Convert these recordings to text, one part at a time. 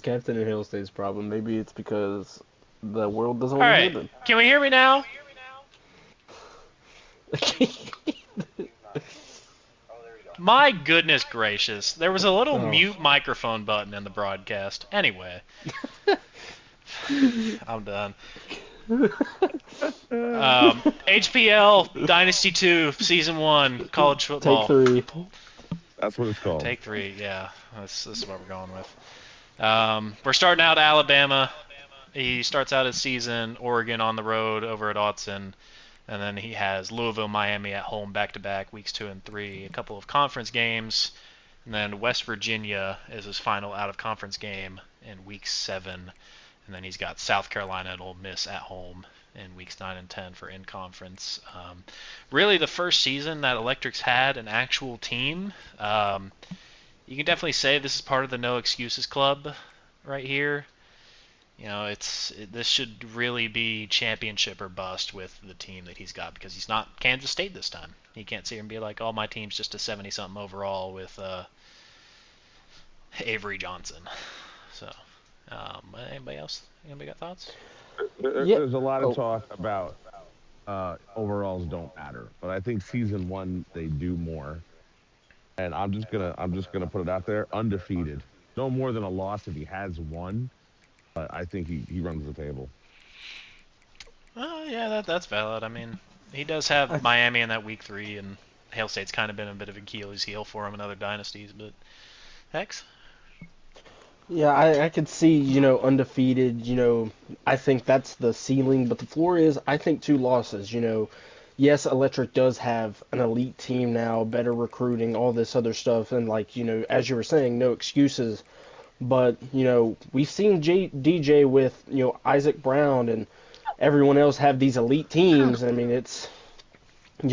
Captain and Hill State's problem. Maybe it's because the world doesn't All want to hear right, them. can we hear me now? My goodness gracious, there was a little Oh. mute microphone button in the broadcast. Anyway, I'm done. HPL Dynasty 2 Season 1 college Take football. three. That's what it's called. Take 3, yeah. This is what we're going with. We're starting out Alabama. He starts out his season Oregon on the road over at Autzen, and then he has Louisville, Miami at home back to back weeks 2 and 3. A couple of conference games, and then West Virginia is his final out of conference game in week 7, and then he's got South Carolina and Ole Miss at home in weeks 9 and 10 for in conference. Really, the first season that Electric's had an actual team. You can definitely say this is part of the no excuses club right here. This should really be championship or bust with the team that he's got because he's not Kansas State this time. He can't sit here and be like, "Oh, my team's just a 70-something overall with Avery Johnson." So, anybody else? Anybody got thoughts? Yeah. There's a lot of Oh. talk about overalls don't matter, but I think season one they do more. And I'm just gonna put it out there, undefeated, no more than a loss if he has one. But I think he runs the table. Oh, yeah, that's valid. I mean, he does have I, Miami in that week 3, and Hail State's kind of been a bit of Achilles heel for him in other dynasties. But Hex, yeah, I could see, undefeated, I think that's the ceiling, but the floor is, I think, 2 losses, Yes, Electric does have an elite team now, better recruiting, all this other stuff, and like, as you were saying, no excuses. But, we've seen DJ with, Isaac Brown and everyone else have these elite teams. I mean, it's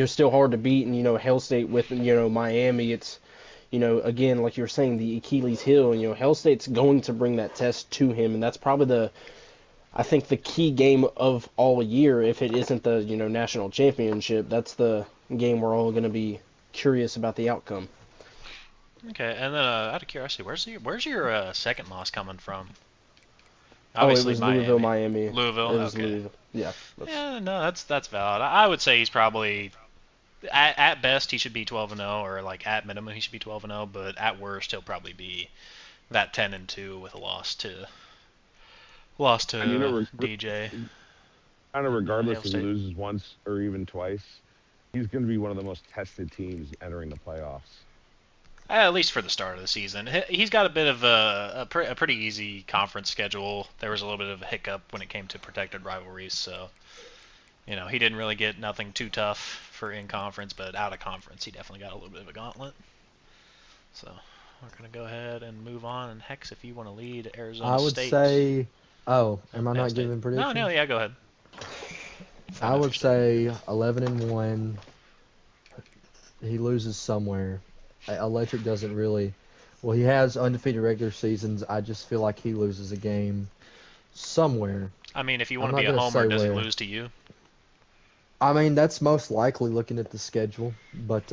still hard to beat, and Hell State with Miami. It's again like you were saying, the Achilles heel. Hell State's going to bring that test to him, and that's probably I think the key game of all year. If it isn't the national championship, that's the game we're all going to be curious about the outcome. okay, and then out of curiosity, where's your second loss coming from? Oh, it Obviously was Louisville, Miami, Miami. It Louisville. was Okay, Louisville. Yeah, yeah, no, that's valid. I would say he's probably at best he should be 12-0, or like at minimum he should be 12-0, but at worst he'll probably be that 10-2 with a loss And to DJ kind of and Hail regardless if he State. loses once or even twice, he's going to be one of the most tested teams entering the playoffs. At least for the start of the season, he's got a bit of a pretty easy conference schedule. There was a little bit of a hiccup when it came to protected rivalries, so he didn't really get nothing too tough for in conference, but out of conference he definitely got a little bit of a gauntlet. So we're gonna go ahead and move on. And Hex, if you want to lead Arizona I would State, say, oh, am I Hail not State. giving No, no, predictions? yeah, go ahead. I I know if you're would still. say 11-1. He loses somewhere. Electric doesn't really. Well, he has undefeated regular seasons. I just feel like he loses a game somewhere. I mean, if you I'm want to not be a gonna homer, say does he where. lose to you? I mean, that's most likely looking at the schedule. But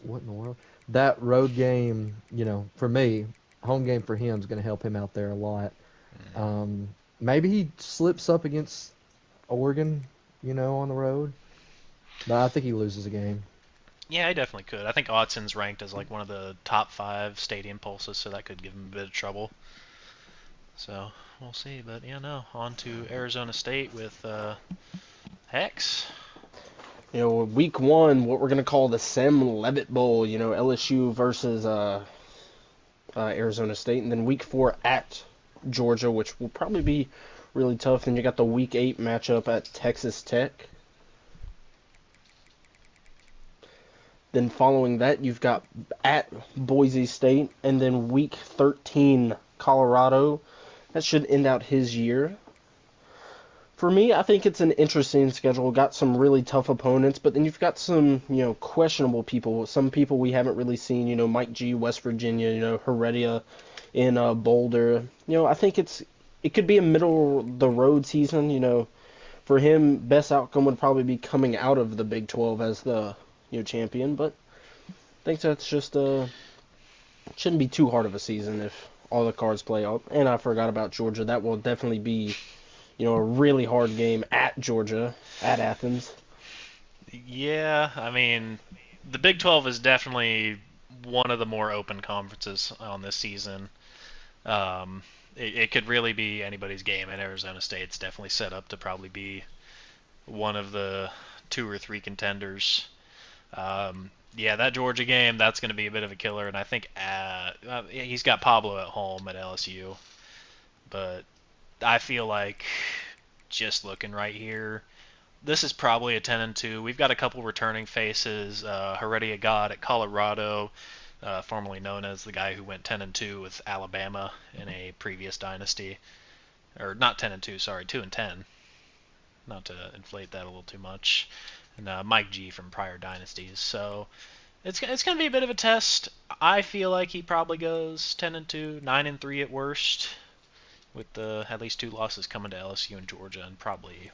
what in the world? That road game, for me, home game for him is going to help him out there a lot. Maybe he slips up against Oregon, on the road. But I think he loses a game. Yeah, he definitely could. I think Audson's ranked as like one of the top 5 stadium pulses, so that could give him a bit of trouble. So we'll see. But yeah, no. On to Arizona State with Hex. Week 1, what we're gonna call the Sam Levitt Bowl. LSU versus Arizona State, and then week 4 at Georgia, which will probably be really tough. Then you got the week 8 matchup at Texas Tech. Then following that, you've got at Boise State, and then week 13 Colorado. That should end out his year. For me, I think it's an interesting schedule. Got some really tough opponents, but then you've got some, questionable people. Some people we haven't really seen. Mike G, West Virginia. Heredia in Boulder. I think it could be a middle of the road season. For him, best outcome would probably be coming out of the Big 12 as the champion. But I think that's just shouldn't be too hard of a season if all the cards play out. And I forgot about Georgia. That will definitely be, a really hard game at Georgia, at Athens. Yeah, I mean, the Big 12 is definitely one of the more open conferences on this season. Um, it could really be anybody's game, and Arizona State's definitely set up to probably be one of the 2 or 3 contenders. Yeah, that Georgia game, that's going to be a bit of a killer, and I think he's got Pablo at home at LSU, but I feel like just looking right here, this is probably a 10-2. We've got a couple returning faces. Heredia God at Colorado, formerly known as the guy who went 10-2 with Alabama in a previous dynasty, or not 10-2, sorry, 2-10. Not to inflate that a little too much. And Mike G from prior dynasties. So it's going to be a bit of a test. I feel like he probably goes 10-2, 9-3 at worst, with at least 2 losses coming to LSU and Georgia, and probably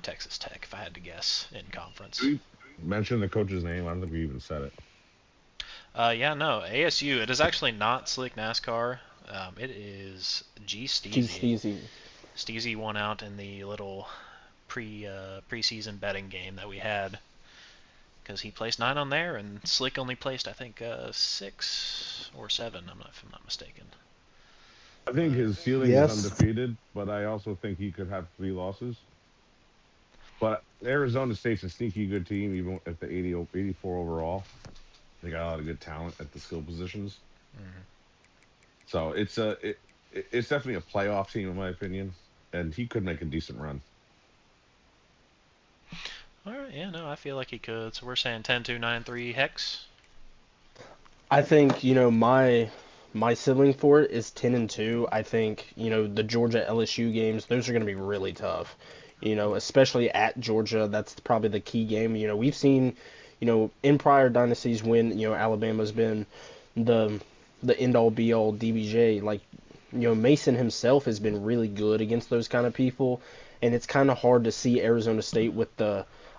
Texas Tech if I had to guess in conference. We mentioned the coach's name. I don't think we even said it. Yeah, no, ASU. It is actually not Slick NASCAR. It is G Steezy. Steezy won out in the little preseason betting game that we had, because he placed 9 on there, and Slick only placed, I think, 6 or 7. If I'm not mistaken. I think his ceiling is undefeated, but I also think he could have 3 losses. But Arizona State's a sneaky good team, even at the 84 overall. They got a lot of good talent at the skill positions. Mm-hmm. So it's definitely a playoff team, in my opinion, and he could make a decent run. All right, yeah, no, I feel like he could. So we're saying 10-2, 9-3 Hex. I think, my ceiling for it is 10-2. I think, the Georgia LSU games, those are going to be really tough. Especially at Georgia, that's probably the key game. We've seen, in prior dynasties when, Alabama's been the end all be all DBJ, like, Mason himself has been really good against those kind of people, and it's kind of hard to see Arizona State with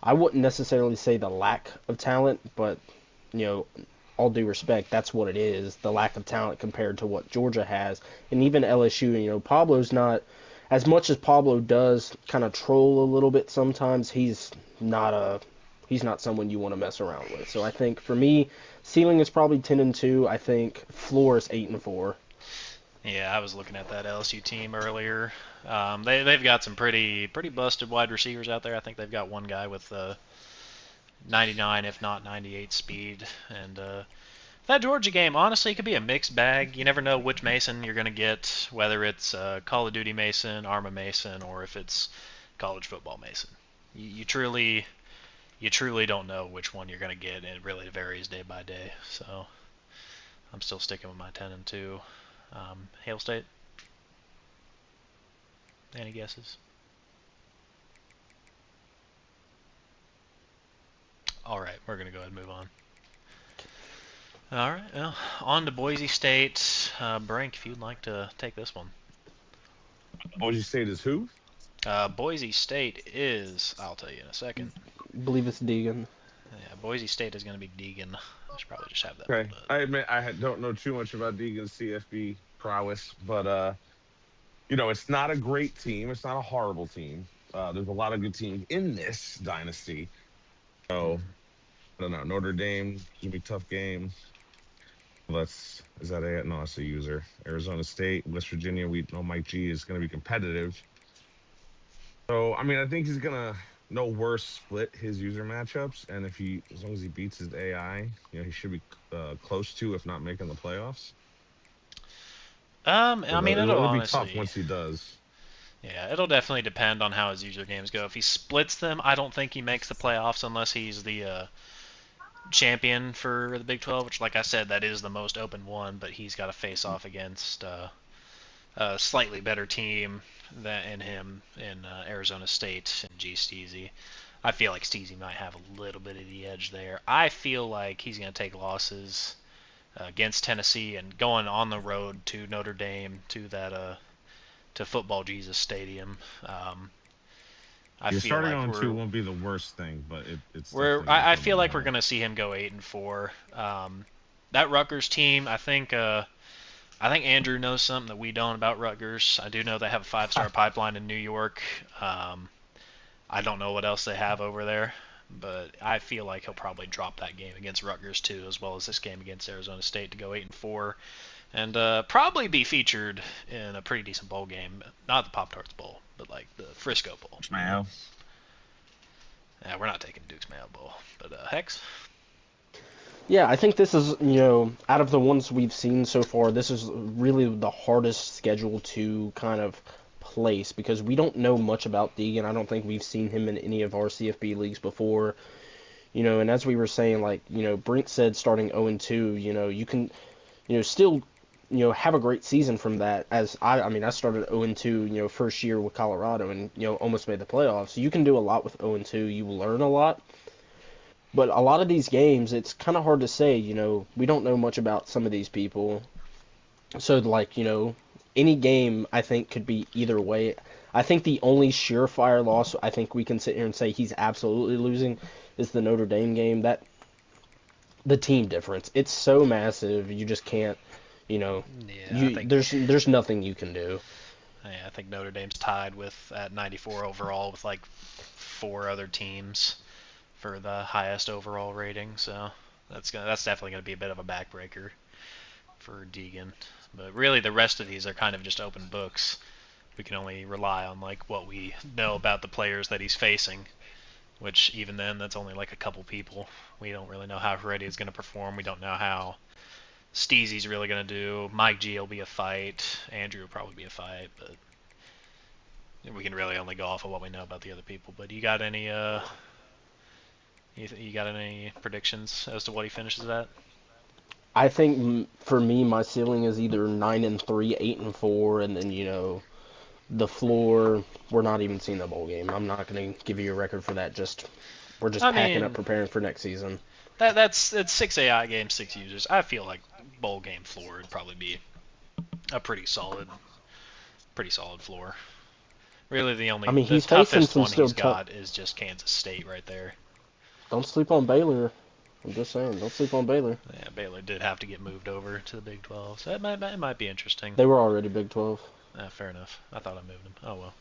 I wouldn't necessarily say the lack of talent, but, all due respect, that's what it is, the lack of talent compared to what Georgia has. And even LSU, Pablo's not, as much as Pablo does kind of troll a little bit sometimes, he's not someone you want to mess around with. So I think for me, ceiling is probably 10-2. I think floor is 8-4. Yeah, I was looking at that LSU team earlier. They've got some pretty busted wide receivers out there. I think they've got one guy with 99, if not 98 speed. And that Georgia game, honestly, could be a mixed bag. You never know which Mason you're going to get, whether it's Call of Duty Mason, Arma Mason, or if it's college football Mason. You truly don't know which one you're going to get, and it really varies day by day. So I'm still sticking with my 10-2. Hail State? Any guesses? All right, we're going to go ahead and move on. All right, well, on to Boise State. Brink, if you'd like to take this one. Boise State is who? Boise State is, I'll tell you in a second. I believe it's Deegan. Yeah, Boise State is going to be Deegan. I should probably just have that. Okay. I admit don't know too much about Deegan's CFB prowess, but it's not a great team. It's not a horrible team. There's a lot of good teams in this dynasty. So I don't know. Notre Dame gonna be a tough game. Is that it? No, it's a user. Arizona State, West Virginia. We know Mike G is gonna be competitive. So I mean, I think he's gonna no worse split his user matchups, and as long as he beats his AI, he should be close to, if not making the playoffs. I mean, it'll be tough once he does. Yeah, it'll definitely depend on how his user games go. If he splits them, I don't think he makes the playoffs unless he's the champion for the Big 12, which, like I said, that is the most open one, but he's got to face off against a slightly better team than him in Arizona State and G Steezy. I feel like Steezy might have a little bit of the edge there. I feel like he's going to take losses against Tennessee and going on the road to Notre Dame to that to Football Jesus Stadium. I feel starting like on 2 won't be the worst thing, but it's. I feel like we're going to see him go 8-4. That Rutgers team, I think I think Andrew knows something that we don't about Rutgers. I do know they have a five-star pipeline in New York. Um, I don't know what else they have over there, but I feel like he'll probably drop that game against Rutgers too, as well as this game against Arizona State to go 8-4, and probably be featured in a pretty decent bowl game. Not the Pop Tarts Bowl, but like the Frisco Bowl. Mayo. Yeah, we're not taking Duke's Mayo Bowl, but Hex. Yeah, I think this is, out of the ones we've seen so far, this is really the hardest schedule to kind of place because we don't know much about Deegan. I don't think we've seen him in any of our CFB leagues before. And as we were saying, like, Brent said starting 0-2, you can, still, have a great season from that. I started 0-2, first year with Colorado and, almost made the playoffs. You can do a lot with 0-2. You learn a lot. But a lot of these games, it's kind of hard to say, we don't know much about some of these people. So, like, any game, I think, could be either way. I think the only surefire loss I think we can sit here and say he's absolutely losing is the Notre Dame game. The team difference. It's so massive, you just can't, Yeah, I think, there's nothing you can do. yeah, I think Notre Dame's tied with at 94 overall with like 4 other teams for the highest overall rating. So that's definitely gonna be a bit of a backbreaker for Deegan. But really, the rest of these are kind of just open books. We can only rely on like what we know about the players that he's facing, which even then, that's only like a couple people. We don't really know how Heredia is going to perform. We don't know how Steezy's really going to do. Mike G will be a fight. Andrew will probably be a fight, but we can really only go off of what we know about the other people. But you got any you got any predictions as to what he finishes at? I think for me, my ceiling is either 9-3, 8-4, and then the floor. We're not even seeing the bowl game. I'm not going to give you a record for that. We're just I packing up, mean, preparing for next season. it's 6 AI games, 6 users. I feel like bowl game floor would probably be a pretty solid floor. Really, I mean, the he's facing toughest some one still he's tough. got is just Kansas State right there. Don't sleep on Baylor. I'm just saying, don't sleep on Baylor. Yeah, Baylor did have to get moved over to the Big 12, so it might be interesting. They were already Big 12. Fair enough. I thought I moved them. Oh well.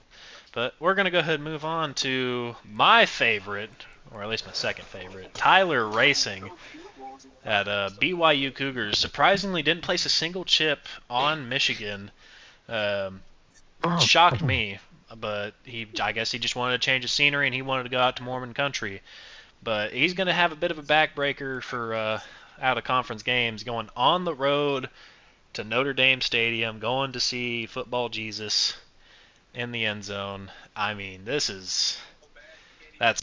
But we're gonna go ahead and move on to my favorite, or at least my second favorite, Tyler Racing at BYU Cougars. Surprisingly, didn't place a single chip on Michigan. Um, Shocked me, but I guess he just wanted to change the scenery and he wanted to go out to Mormon country. But he's going to have a bit of a backbreaker for out of conference games, going on the road to Notre Dame Stadium, going to see football Jesus in the end zone. I mean, that's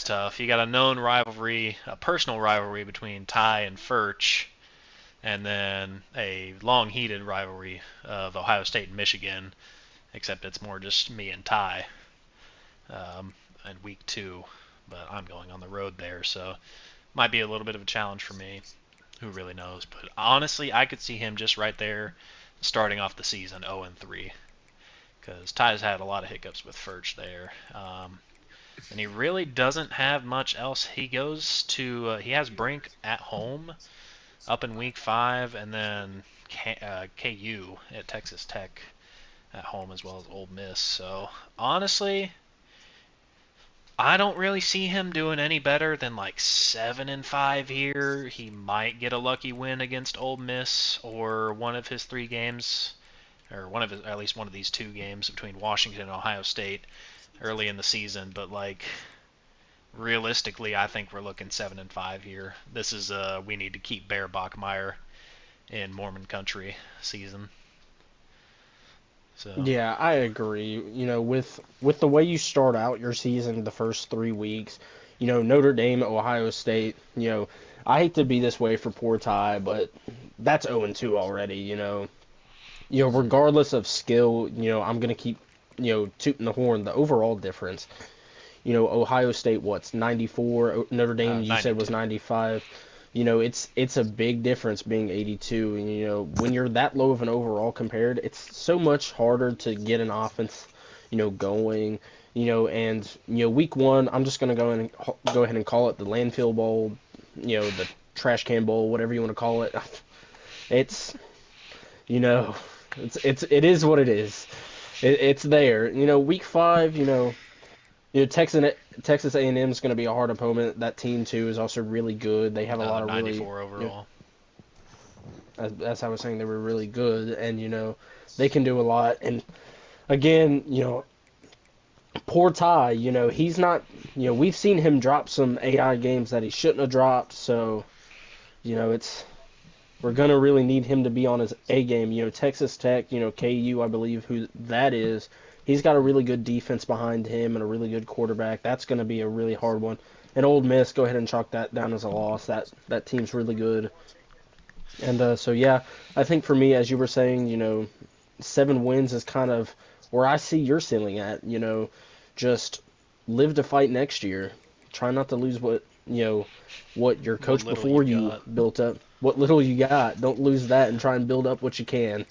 tough. You got a known rivalry, a personal rivalry between Ty and Furch, and then a long-heated rivalry of Ohio State and Michigan, except it's more just me and Ty in week 2. But I'm going on the road there, so might be a little bit of a challenge for me. Who really knows? But honestly, I could see him just right there starting off the season 0-3, because Ty's had a lot of hiccups with Furch there. And he really doesn't have much else. He has Brink at home up in week 5, and then KU at Texas Tech at home, as well as Ole Miss. So honestly, I don't really see him doing any better than like 7-5 here. He might get a lucky win against Ole Miss, or one of his 3 games, or at least one of these 2 games between Washington and Ohio State early in the season. But like, realistically, I think we're looking 7-5 here. This is we need to keep Bear Bachmeyer in Mormon country season. So Yeah, I agree. With the way you start out your season, the first 3 weeks, Notre Dame, Ohio State, I hate to be this way for poor Ty, but that's 0-2 already. Regardless of skill, I'm gonna keep, tooting the horn. The overall difference, Ohio State, what's 94? Notre Dame, you said was 95. It's a big difference being 82. And, when you're that low of an overall compared, it's so much harder to get an offense, going. And week 1, I'm just gonna go ahead and call it the landfill bowl, the trash can bowl, whatever you want to call it. It's, It is what it is. It's there. Week 5. Texas A&M is going to be a hard opponent. That team too is also really good. They have a lot of really. 94 overall. As I was saying, they were really good, and they can do a lot. And again, poor Ty. He's not. We've seen him drop some AI games that he shouldn't have dropped. So, we're gonna really need him to be on his A game. Texas Tech, KU, I believe who that is. He's got a really good defense behind him and a really good quarterback. That's gonna be a really hard one. And Ole Miss, go ahead and chalk that down as a loss. That team's really good. And so yeah, I think for me, as you were saying, 7 wins is kind of where I see your ceiling at. Just live to fight next year. Try not to lose what your coach before you built up. What little you got, don't lose that and try and build up what you can.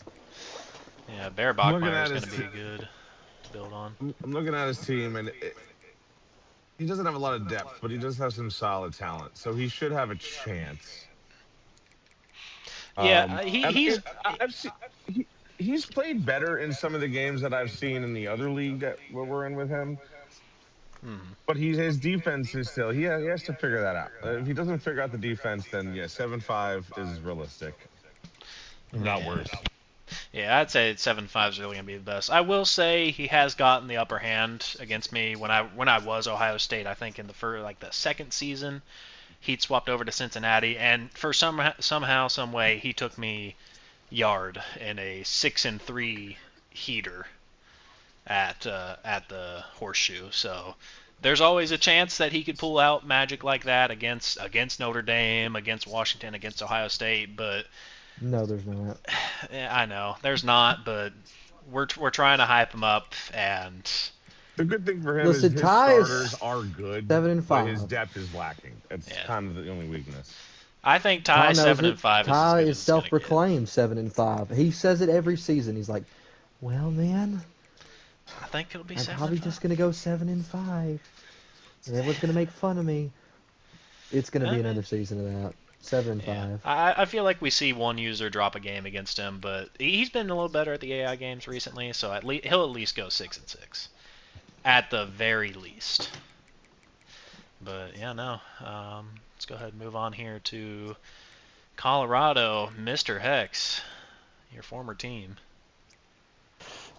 Yeah, Bear Bachmeier is going to be good to build on. I'm looking at his team, and he doesn't have a lot of depth, but he does have some solid talent, so he should have a chance. Yeah, he's played better in some of the games that I've seen in the other league that we're in with him. But his defense is still he has to figure that out. If he doesn't figure out the defense, then 7-5 is realistic, not worse. Yeah, I'd say 7-5 is really gonna be the best. I will say he has gotten the upper hand against me when I was Ohio State. I think in the second season, he'd swapped over to Cincinnati, and for somehow, some way, he took me yard in a 6-3 heater at the Horseshoe. So there's always a chance that he could pull out magic like that against Notre Dame, against Washington, against Ohio State. But no, there's not. I know there's not, but we're trying to hype him up. And the good thing for him is his starters are good, 7-5. but his depth is lacking. That's kind of the only weakness. I think Ty 7-5. Ty is self-proclaimed 7-5. He says it every season. He's like, "Well, man, I think it'll be 7-5. I'm probably just gonna go 7-5, and everyone's gonna make fun of me." It's gonna be another season of that. 7-5. Yeah. I feel like we see one user drop a game against him, but he's been a little better at the AI games recently, so he'll at least go 6-6, at the very least. But yeah, no. Let's go ahead and move on here to Colorado, Mr. Hex, your former team.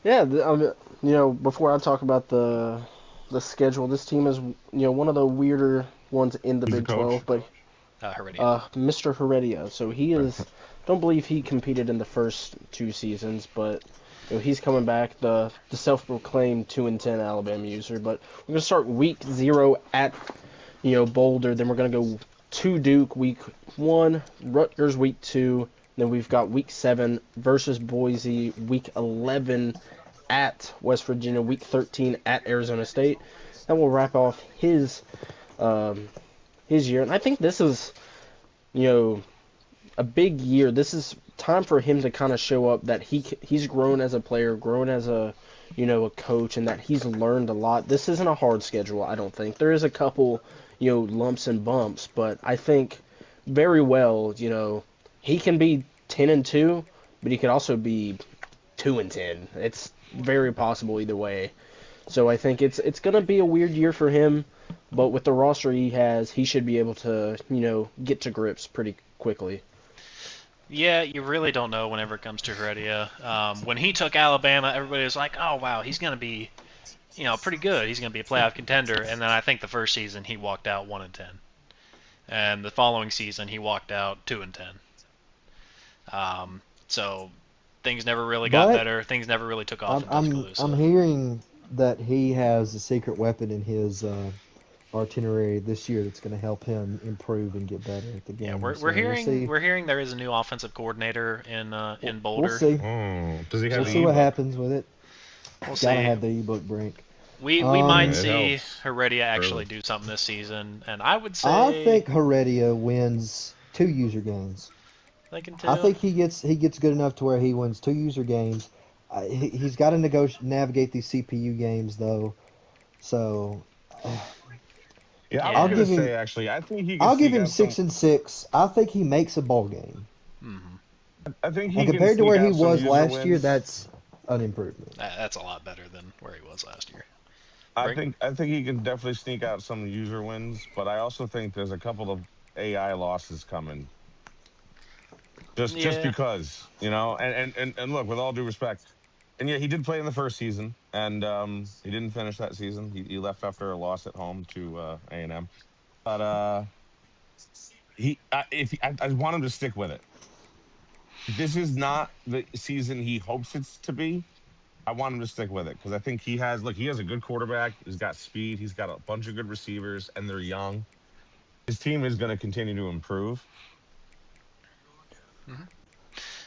Yeah, before I talk about the schedule, this team is one of the weirder ones in the Big 12, but Heredia. Mr. Heredia. So he is. Don't believe he competed in the first 2 seasons, but he's coming back. The self-proclaimed 2-10 Alabama user. But we're gonna start week 0 at Boulder. Then we're gonna go to Duke week 1, Rutgers week 2. Then we've got week 7 versus Boise, week 11 at West Virginia, week 13 at Arizona State. That will wrap off his year. And I think this is, a big year. This is time for him to kind of show up that he's grown as a player, grown as a coach, and that he's learned a lot. This isn't a hard schedule, I don't think. There is a couple, lumps and bumps, but I think very well, he can be 10-2, but he could also be 2-10. It's very possible either way. So I think it's going to be a weird year for him, but with the roster he has, he should be able to, get to grips pretty quickly. Yeah, you really don't know whenever it comes to Heredia. When he took Alabama, everybody was like, oh, wow, he's going to be, pretty good. He's going to be a playoff contender. And then I think the first season he walked out 1-10. And the following season he walked out 2-10. So things never really got better. Things never really took off. I'm hearing that he has a secret weapon in his itinerary this year that's going to help him improve and get better at the game. Yeah, we're hearing there is a new offensive coordinator in Boulder. We'll see. Does he have we'll see what happens with it. We'll see. Gotta have the ebook break. We might see Heredia actually do something this season, and I would say I think Heredia wins 2 user games. I think he gets good enough to where he wins 2 user games. He's got to navigate these CPU games though, so. I'll give him. Actually, I think he. I'll give him 6-6. I think he makes a ball game. Mm-hmm. I think And he can compared to sneak where he out some was user last year, wins. that's an improvement. That's a lot better than where he was last year. I Greg? think I think he can definitely sneak out some user wins, but I also think there's a couple of AI losses coming. Just Yeah. because, and look, with all due respect, and yeah, he did play in the first season, and he didn't finish that season. He left after a loss at home to A&M. But I want him to stick with it. If this is not the season he hopes it's to be, I want him to stick with it because I think he has a good quarterback. He's got speed. He's got a bunch of good receivers, and they're young. His team is going to continue to improve. Hmm.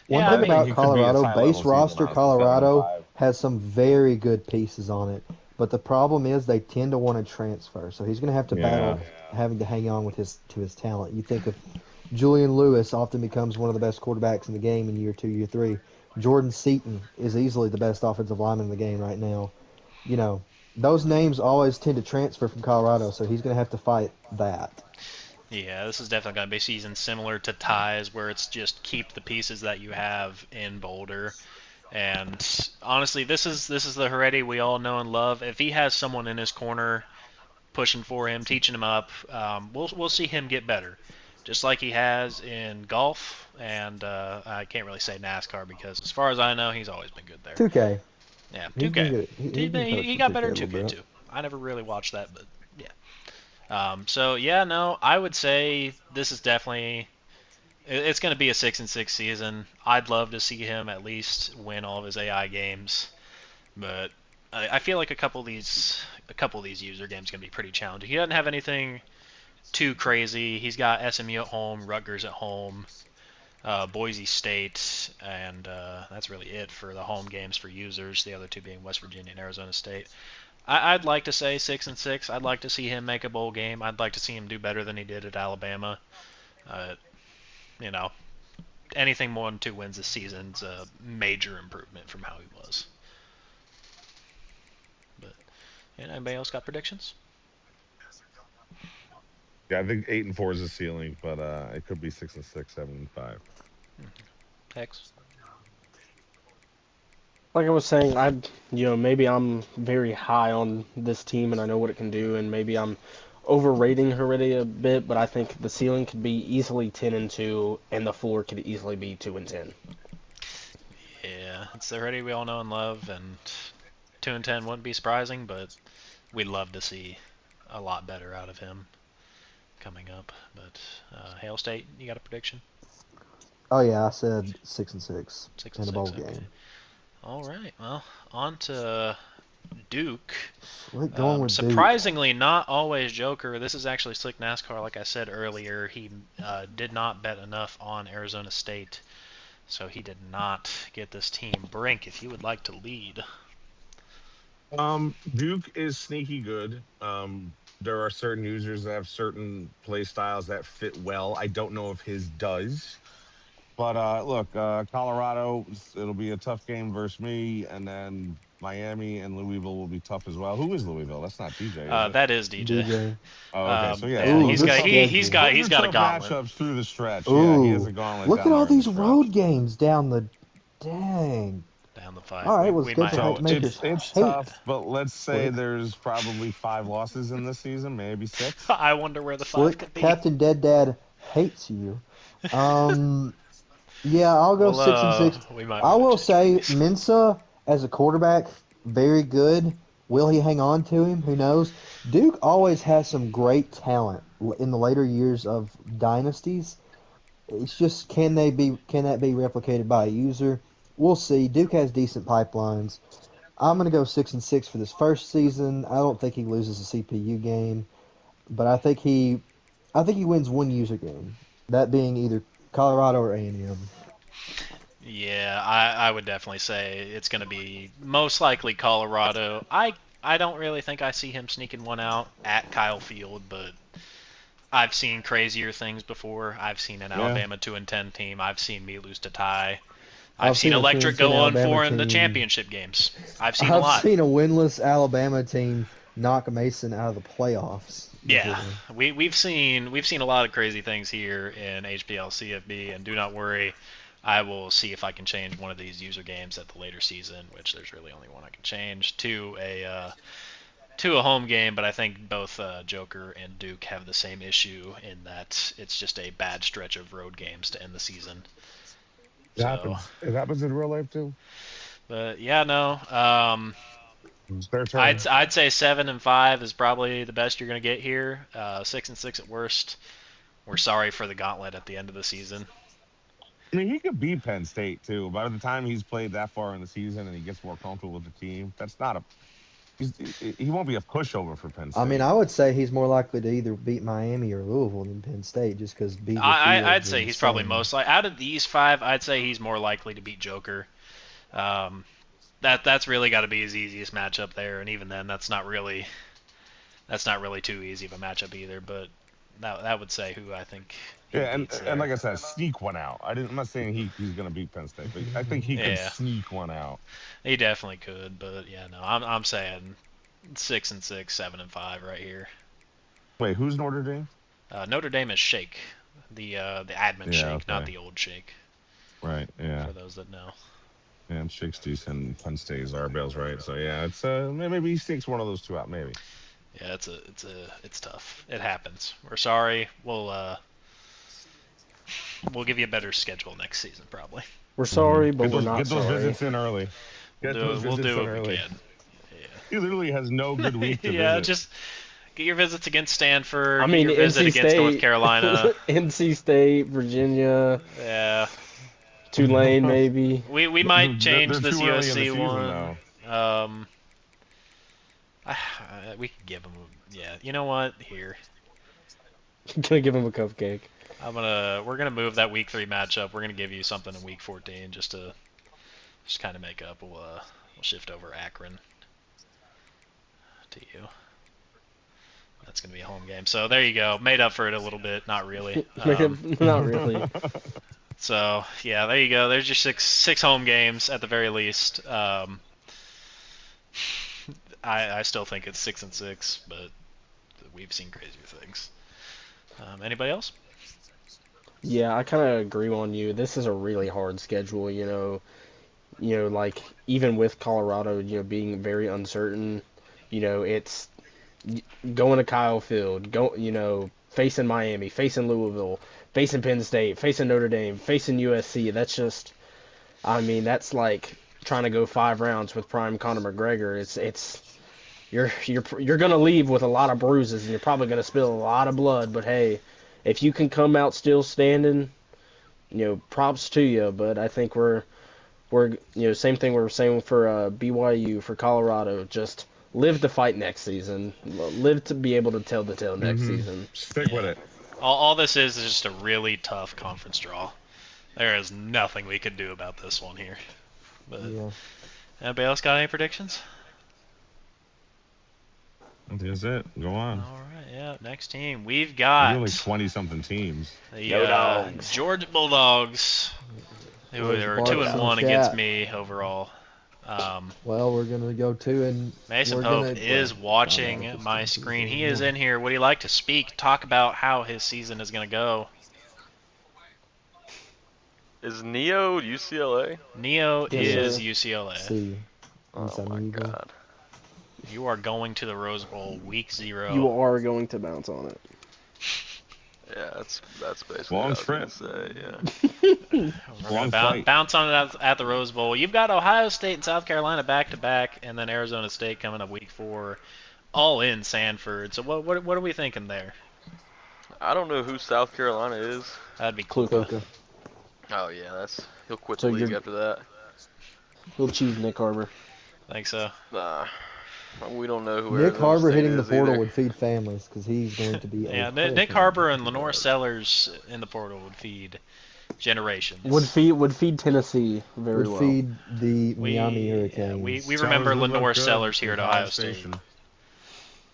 One Yeah, But I thing I think mean, about he could be a Colorado, high level base season, roster honestly, 7-5. Colorado has some very good pieces on it. But the problem is they tend to want to transfer. So he's going to have to battle Yeah. having to hang on with his talent. You think of Julian Lewis often becomes one of the best quarterbacks in the game in year 2, year 3. Jordan Seaton is easily the best offensive lineman in the game right now. You know, those names always tend to transfer from Colorado, so he's going to have to fight that. yeah, this is definitely going to be a season similar to Ties, where it's just keep the pieces that you have in Boulder. And honestly, this is the Heredia we all know and love. If he has someone in his corner pushing for him, teaching him up, we'll see him get better, just like he has in golf. And I can't really say NASCAR because, as far as I know, he's always been good there. 2K. Yeah, He's been 2K. good. He's been coached He for got 2K better a in little 2K bit. too. I never really watched that, but yeah. So yeah, no, I would say this is definitely it's going to be a 6-6 season. I'd love to see him at least win all of his AI games, but I feel like a couple of these user games are going to be pretty challenging. He doesn't have anything too crazy. He's got SMU at home, Rutgers at home, Boise State, and that's really it for the home games for users. The other two being West Virginia and Arizona State. I'd like to say 6-6. I'd like to see him make a bowl game. I'd like to see him do better than he did at Alabama. Uh, you know, anything more than 2 wins this season's a major improvement from how he was. But anybody else got predictions? Yeah, I think 8-4 is the ceiling, but it could be 6-6, 7-5. Hex. Like I was saying, maybe I'm very high on this team and I know what it can do, and maybe I'm overrating Heredia a bit, but I think the ceiling could be easily 10-2, and the floor could easily be 2-10. Yeah, it's the Ready we all know and love, and 2-10 wouldn't be surprising, but we'd love to see a lot better out of him coming up. But Hail State, you got a prediction? Oh yeah, I said 6-6 Six and in a bowl six. Okay. game. All right. Well, on to Duke. Slick going with Duke. Surprisingly, not always Joker. This is actually Slick NASCAR. Like I said earlier, he did not bet enough on Arizona State, so he did not get this team. Brink, if you would like to lead. Duke is sneaky good. There are certain users that have certain play styles that fit well. I don't know if his does. But look, Colorado, it'll be a tough game versus me, and then Miami and Louisville will be tough as well. Who is Louisville? That's not DJ, is it? That is DJ. DJ. Oh, okay. So yeah, Yeah, so Ooh, he's those are good got tough. schedule. he's Those are got a tough gauntlet. matchups through the stretch. Yeah, he has Ooh, a gauntlet look down at all there in the these road stretch. games down the. Dang. Down the five. All right, We well, the we might schedule have So to makers it's hate tough, but let's say Slick. there's probably 5 losses in this season, maybe 6. I wonder where the five Slick could be. Captain Dead Dad hates you. Um, yeah, I'll go Well, 6-6. we might I move it will to the say twenties. Mensa as a quarterback, very good. Will he hang on to him? Who knows? Duke always has some great talent in the later years of dynasties. It's just can that be replicated by a user? We'll see. Duke has decent pipelines. I'm gonna go 6-6 for this first season. I don't think he loses a CPU game, but I think he wins one user game. That being either Colorado or A&M. Yeah, I would definitely say it's going to be most likely Colorado. I don't really think I see him sneaking one out at Kyle Field, but I've seen crazier things before. I've seen an Yeah. Alabama 2-10 team. I've seen me lose to Ty. I've I've seen seen a Electric 2-10 go on Alabama 4 in the team. championship games. I've seen a I've lot. seen a winless Alabama team knock Mason out of the playoffs Yeah, before. we've seen a lot of crazy things here in HPL CFB, and do not worry, I will see if I can change one of these user games at the later season, which there's really only one I can change, to a home game. But I think both Joker and Duke have the same issue in that it's just a bad stretch of road games to end the season. It So, happens. It happens in real life too. but yeah, no. It's their turn. I'd say 7-5 is probably the best you're gonna get here. 6-6 at worst. We're sorry for the gauntlet at the end of the season. I mean, he could beat Penn State too. By the time he's played that far in the season and he gets more comfortable with the team, that's not a. He won't be a pushover for Penn State. I mean, I would say he's more likely to either beat Miami or Louisville than Penn State, just because I'd say he's probably most likely out of these 5. I'd say he's more likely to beat Joker. That's really got to be his easiest matchup there, and even then, that's not really too easy of a matchup either. But that would say who I think. Yeah, and like I said, sneak one out. I'm not saying he's going to beat Penn State, but I think he could sneak one out. He definitely could, but yeah, no, I'm saying 6-6, 7-5 right here. Wait, who's Notre Dame? Notre Dame is Shake, the admin Shake, okay. Not the old Shake. Right. Yeah. For those that know. Yeah, and Shake's decent. Penn State is Arbel's right. So yeah, it's maybe he sneaks one of those two out. Maybe. Yeah, it's tough. It happens. We're sorry. We'll give you a better schedule next season, probably. We're sorry, but we're not sorry. Get those visits in early. We'll do what we can. Yeah. He literally has no good week to yeah, visit. Just get your visits against Stanford. I mean, get your visit against State, North Carolina. NC State, Virginia. Yeah. Tulane, maybe. We might change this USC one. We could give him. Yeah. You know what? Here. Gonna give him a cupcake. We're gonna move that week 3 matchup. We're gonna give you something in week 14 just kind of make up. We'll shift over Akron to you. That's gonna be a home game. So there you go. Made up for it a little bit. Not really. Not really. So yeah, there you go. There's your six home games at the very least. I still think it's 6-6, but we've seen crazier things. Anybody else? Yeah, I kind of agree on you. This is a really hard schedule, like even with Colorado, being very uncertain, it's going to Kyle Field, facing Miami, facing Louisville, facing Penn State, facing Notre Dame, facing USC. That's just, that's like trying to go 5 rounds with prime Conor McGregor. You're gonna leave with a lot of bruises and you're probably gonna spill a lot of blood, but hey, if you can come out still standing, props to you. But I think we're same thing we were saying for BYU, for Colorado. Just live to fight next season. Live to be able to tell the tale next season. Stick with it. All this is just a really tough conference draw. There is nothing we could do about this one here. But anybody else got any predictions? That's it. Go on. All right, yeah. Next team, we've got really 20-something teams. The Georgia Bulldogs, who are 2-1 against me overall. Well, we're gonna go 2 and Mason Pope is watching my screen. He is in here. Would he like to speak? Talk about how his season is gonna go. Is Neo UCLA? Neo is UCLA. See. Oh my God. You are going to the Rose Bowl week 0. You are going to bounce on it. Yeah, that's basically long what I was trip. gonna say, yeah. We're gonna bounce on it at the Rose Bowl. You've got Ohio State and South Carolina back to back, and then Arizona State coming up week 4, all in Sanford. So what are we thinking there? I don't know who South Carolina is. That'd be Kluka. Oh yeah, he'll quit the league after that. He'll choose Nick Harbor. Think so? Nah. We don't know who Nick Harbor hitting the portal either. would feed families because he's going to be. Yeah, Nick Harbor and Lenore Sellers in the portal would feed generations. Would feed Tennessee very well. Would feed the Miami Hurricanes. We remember Lenore Sellers here at Ohio State.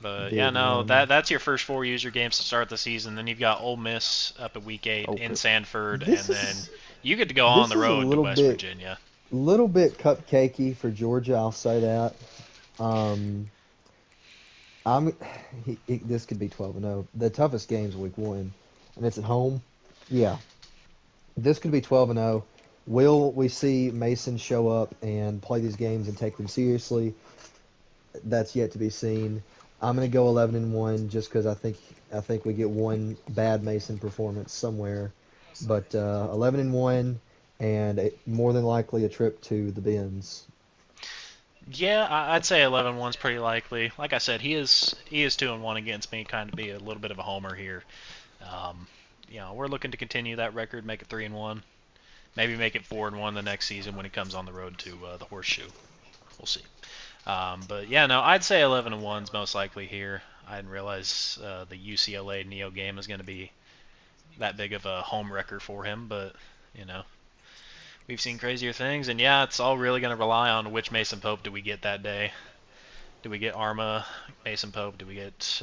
But yeah, no, that's your first 4 user games to start the season. Then you've got Ole Miss up at week 8 in Sanford, and then you get to go on the road to West Virginia. A little bit cupcakey for Georgia, I'll say that. This could be 12-0. The toughest game's week 1, and it's at home. Yeah, this could be 12-0. Will we see Mason show up and play these games and take them seriously? That's yet to be seen. I'm gonna go 11-1 just because I think we get one bad Mason performance somewhere, but 11-1 and more than likely a trip to the bins. Yeah, I'd say 11-1's pretty likely. Like I said, he is 2-1 against me, kind of be a little bit of a homer here. Um, we're looking to continue that record, make it 3-1, maybe make it 4-1 the next season when he comes on the road to the Horseshoe. We'll see. But yeah, no, I'd say 11-1's most likely here. I didn't realize the UCLA Neo game is going to be that big of a home wrecker for him, but you know, we've seen crazier things, and yeah, it's all really going to rely on which Mason Pope do we get that day. Do we get Arma, Mason Pope? Do we get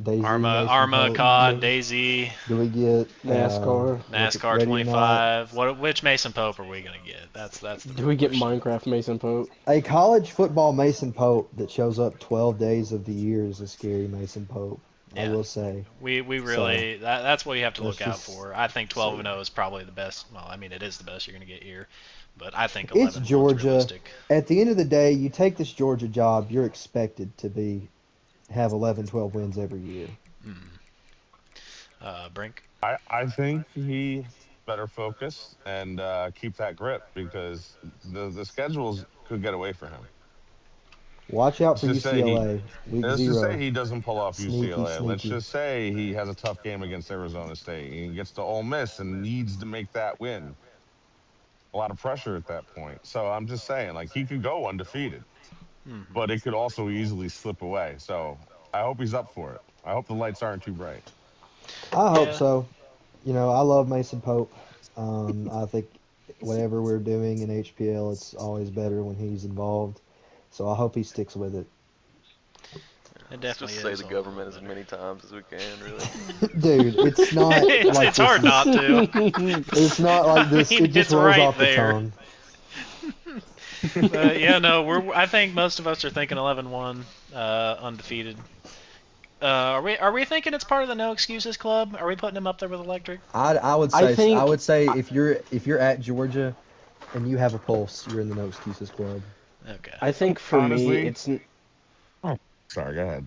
Daisy, Mason Arma, Pope. Cod, Daisy, Do we get NASCAR. NASCAR Ready or Not? 25? Which Mason Pope are we going to get? That's the Do real we get question. Minecraft Mason Pope? A college football Mason Pope that shows up 12 days of the year is a scary Mason Pope. I Yeah, will say. we So really that's what you have to let's look out just for. I think 12 and see. 0 is probably the best. Well, I mean it is the best you're going to get here, but I think It's 11 and 1's Georgia. realistic. At the end of the day, you take this Georgia job, you're expected to have 11, 12 wins every year. Mm. Brink. I think he better focus and keep that grip because the schedules could get away from him. Watch out Let's for just say he UCLA. Week let's just say 0. he doesn't pull off Sneaky, UCLA. Let's sneaky. just say he has a tough game against Arizona State. He gets to Ole Miss and needs to make that win. A lot of pressure at that point. So I'm just saying, like he could go undefeated, Mm-hmm. but it could also easily slip away. So I hope he's up for it. I hope the lights aren't too bright. I hope Yeah, so. I love Mason Pope. I think whatever we're doing in HPL, it's always better when he's involved. So I hope he sticks with it. it Let's just definitely say is the a little government bit as better. many times as we can, really. Dude, it's not like It's this hard is. not to. It's not like I this. It mean, just it's rolls right off the there. tongue. Yeah, no, I think most of us are thinking 11-1, undefeated. Are we thinking it's part of the no excuses club? Are we putting him up there with Electric? I would I say I think would say if you're at Georgia and you have a pulse, you're in the no excuses club. Okay. I think for me Honestly, it's oh, sorry, go ahead.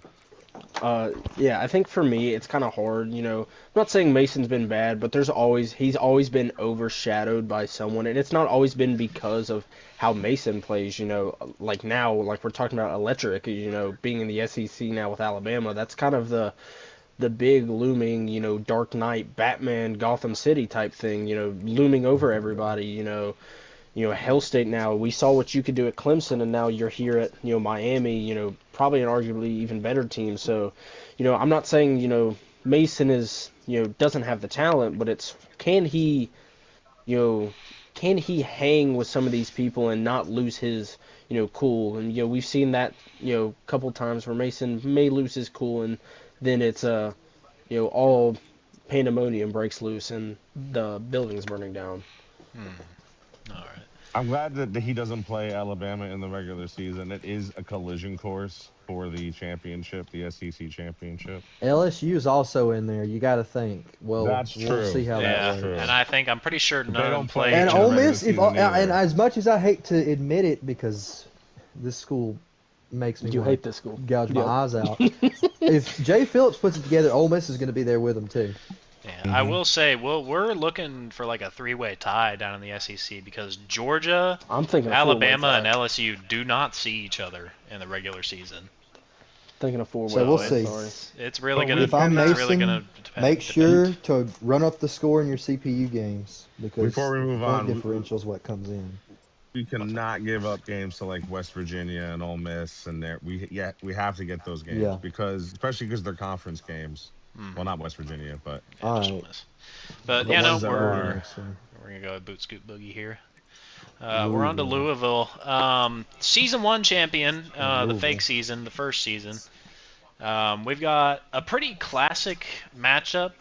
yeah, I think for me it's kind of hard, I'm not saying Mason's been bad, but he's always been overshadowed by someone, and it's not always been because of how Mason plays, like now, like we're talking about Electric, being in the SEC now with Alabama, that's kind of the big looming, Dark Knight, Batman, Gotham City type thing, looming over everybody, Hell State now. We saw what you could do at Clemson, and now you're here at, Miami, probably an arguably even better team. So, I'm not saying, Mason is, doesn't have the talent, but it's you know, can he hang with some of these people and not lose his, cool? And, we've seen that, a couple times where Mason may lose his cool, and then it's, all pandemonium breaks loose and the building's burning down. All right. I'm glad that he doesn't play Alabama in the regular season. It is a collision course for the championship, the SEC championship. LSU is also in there. You got to think. Well, That's we'll true. see how that That's Yeah, true. and works. I'm pretty sure But they none of them don't play And play. in the Ole regular Miss, season and either. as much as I hate to admit it, because this school makes me You want hate this school. to gouge my Yep. eyes out. If Jay Phillips puts it together, Ole Miss is going to be there with him too. Yeah, I Hmm. will say, we're looking for like a three-way tie down in the SEC because Georgia, I'm thinking a four-way Alabama, and tie. LSU do not see each other in the regular season. Thinking a four-way So we'll So tie. see. Sorry. it's really But gonna we If I'm it's cannot, really gonna Mason, make depend. sure to run up the score in your CPU games before because we move point on, differential is what comes in. we What's that? cannot give up games to like West Virginia and Ole Miss, and there we have to get those games Yeah. because especially because they're conference games. Well, Mm-hmm. not West Virginia, but Yeah, All just Ole right. Miss. But the yeah, no, ones that Louisville are. next one. we're gonna go with Boot Scoot Boogie here. We're on to Louisville. Louisville. Season one champion, the fake Louisville. season, the first season. We've got a pretty classic matchup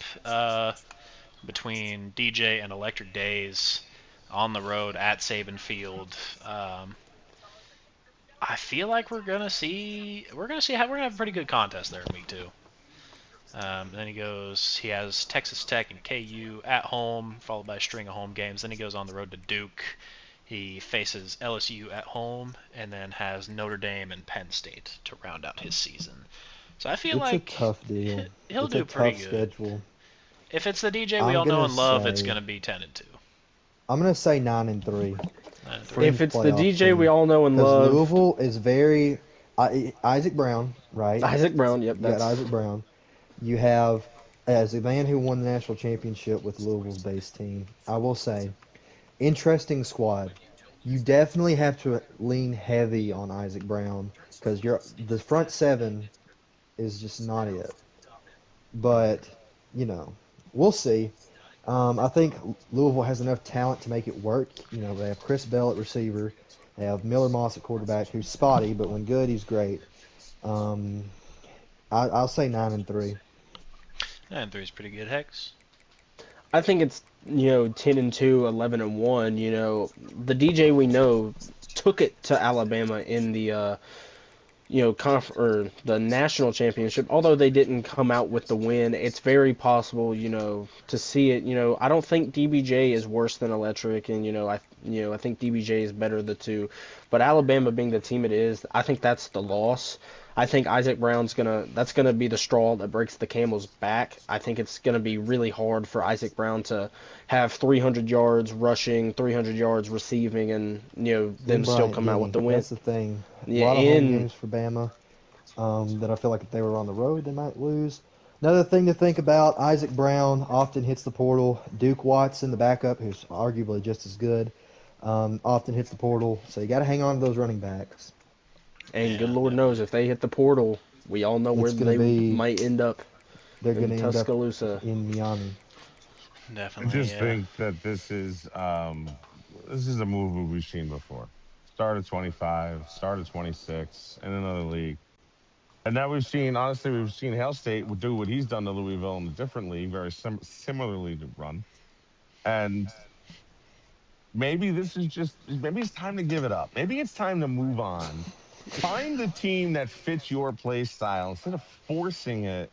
between DJ and Electric Days on the road at Saban Field. I feel like we're gonna have a pretty good contest there in week two. Then he has Texas Tech and KU at home, followed by a string of home games. Then he goes on the road to Duke. He faces LSU at home, and then has Notre Dame and Penn State to round out his season. So I feel It's a like tough deal. he'll It's a do pretty tough good. schedule. If it's the DJ we I'm all know gonna and love, it's say going to be 10-2. I'm gonna say 9-3. 9-3. If Fringe it's the playoff DJ we team. all know and Because love, Louisville is very Isaac Brown, right? Isaac Brown, yep, You got that's Isaac Brown. You have as a man who won the national championship with Louisville's base team. I will say, interesting squad. You definitely have to lean heavy on Isaac Brown because the front seven is just not it. But we'll see. I think Louisville has enough talent to make it work. They have Chris Bell at receiver. They have Miller Moss at quarterback, who's spotty, but when good, he's great. Um, I'll say 9-3. 9-3 is pretty good, Hex. I think it's 10-2, 11-1. The DJ we know took it to Alabama in the or the national championship. Although they didn't come out with the win, it's very possible to see it. I don't think DBJ is worse than Electric, and I think DBJ is better of the two. But Alabama being the team it is, I think that's the loss. I think Isaac Brown's that's gonna be the straw that breaks the camel's back. I think it's gonna be really hard for Isaac Brown to have 300 yards rushing, 300 yards receiving, and them still Bryant come out with the Denny, win. that's the thing. A Yeah, lot of home in games for Bama that I feel like if they were on the road, they might lose. Another thing to think about, Isaac Brown often hits the portal. Duke Watson, the backup, who's arguably just as good, often hits the portal. So you got to hang on to those running backs. and good Yeah, Lord knows if they hit the portal, we all know where It's going to they be, might end up they're going in to end up Tuscaloosa. in Miami. I definitely. just think that this is a move we've seen before. Start at 25, start at 26 in another league. And now we've seen Hail State do what he's done to Louisville in a different league, very similarly to run. And maybe it's time to give it up. Maybe it's time to move on. Find the team that fits your play style instead of forcing it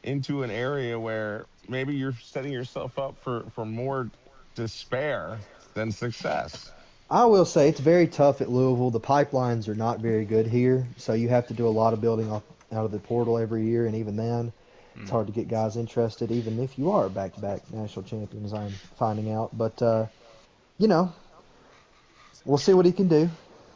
into an area where maybe you're setting yourself up for more despair than success. I will say it's very tough at Louisville. The pipelines are not very good here, so you have to do a lot of building off out of the portal every year, and even then, it's hard to get guys interested, even if you are back-to-back national champions. I'm finding out, but you know, we'll see what he can do.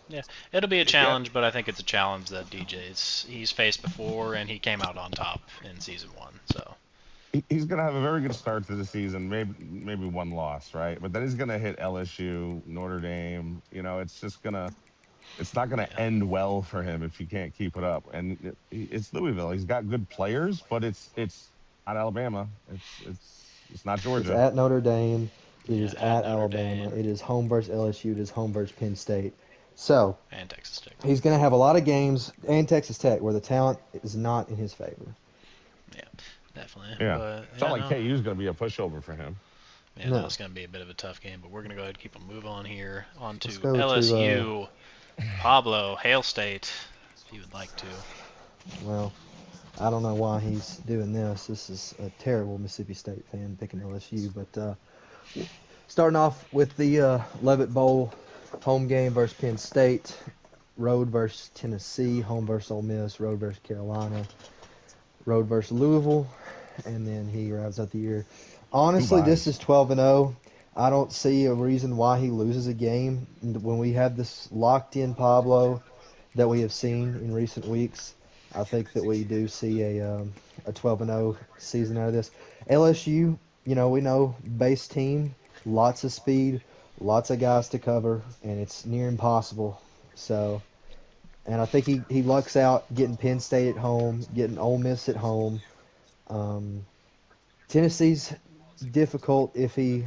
Yeah, it'll be a Yeah, challenge, but I think it's a challenge that he's faced before, and he came out on top in season 1. So he's going to have a very good start to the season, maybe one loss, right? But then he's going to hit LSU, Notre Dame. It's not going to yeah, end well for him if he can't keep it up. And it's Louisville. He's got good players, but it's not Alabama. It's not It's Georgia. at Notre Dame. It yeah, is at at Notre Alabama. Dame It is home versus LSU. It is home versus Penn State. So and Texas Tech. he's going to have a lot of games, and Texas Tech, where the talent is not in his favor. Yeah, definitely. Yeah, But it's not yeah, like no, KU is going to be a pushover for him. yeah, no, No. it's gonna be a bit of a tough game. But we're gonna go ahead and keep a move on here. On to Let's go to LSU. Pablo, Hail State, if you would like to. well, I don't know why he's doing this. This is a terrible Mississippi State fan picking LSU, but starting off with the Levitt Bowl home game versus Penn State, road versus Tennessee, home versus Ole Miss, road versus Carolina, road versus Louisville, and then he wraps up the year. Two Honestly, this buys. is 12-0. I don't see a reason why he loses a game when we have this locked in Pablo that we have seen in recent weeks. I think that we do see a 12-0 season out of this. LSU, we know base team, lots of speed, lots of guys to cover, and it's near impossible. So, and I think he lucks out getting Penn State at home, getting Ole Miss at home. Um, Tennessee's difficult if he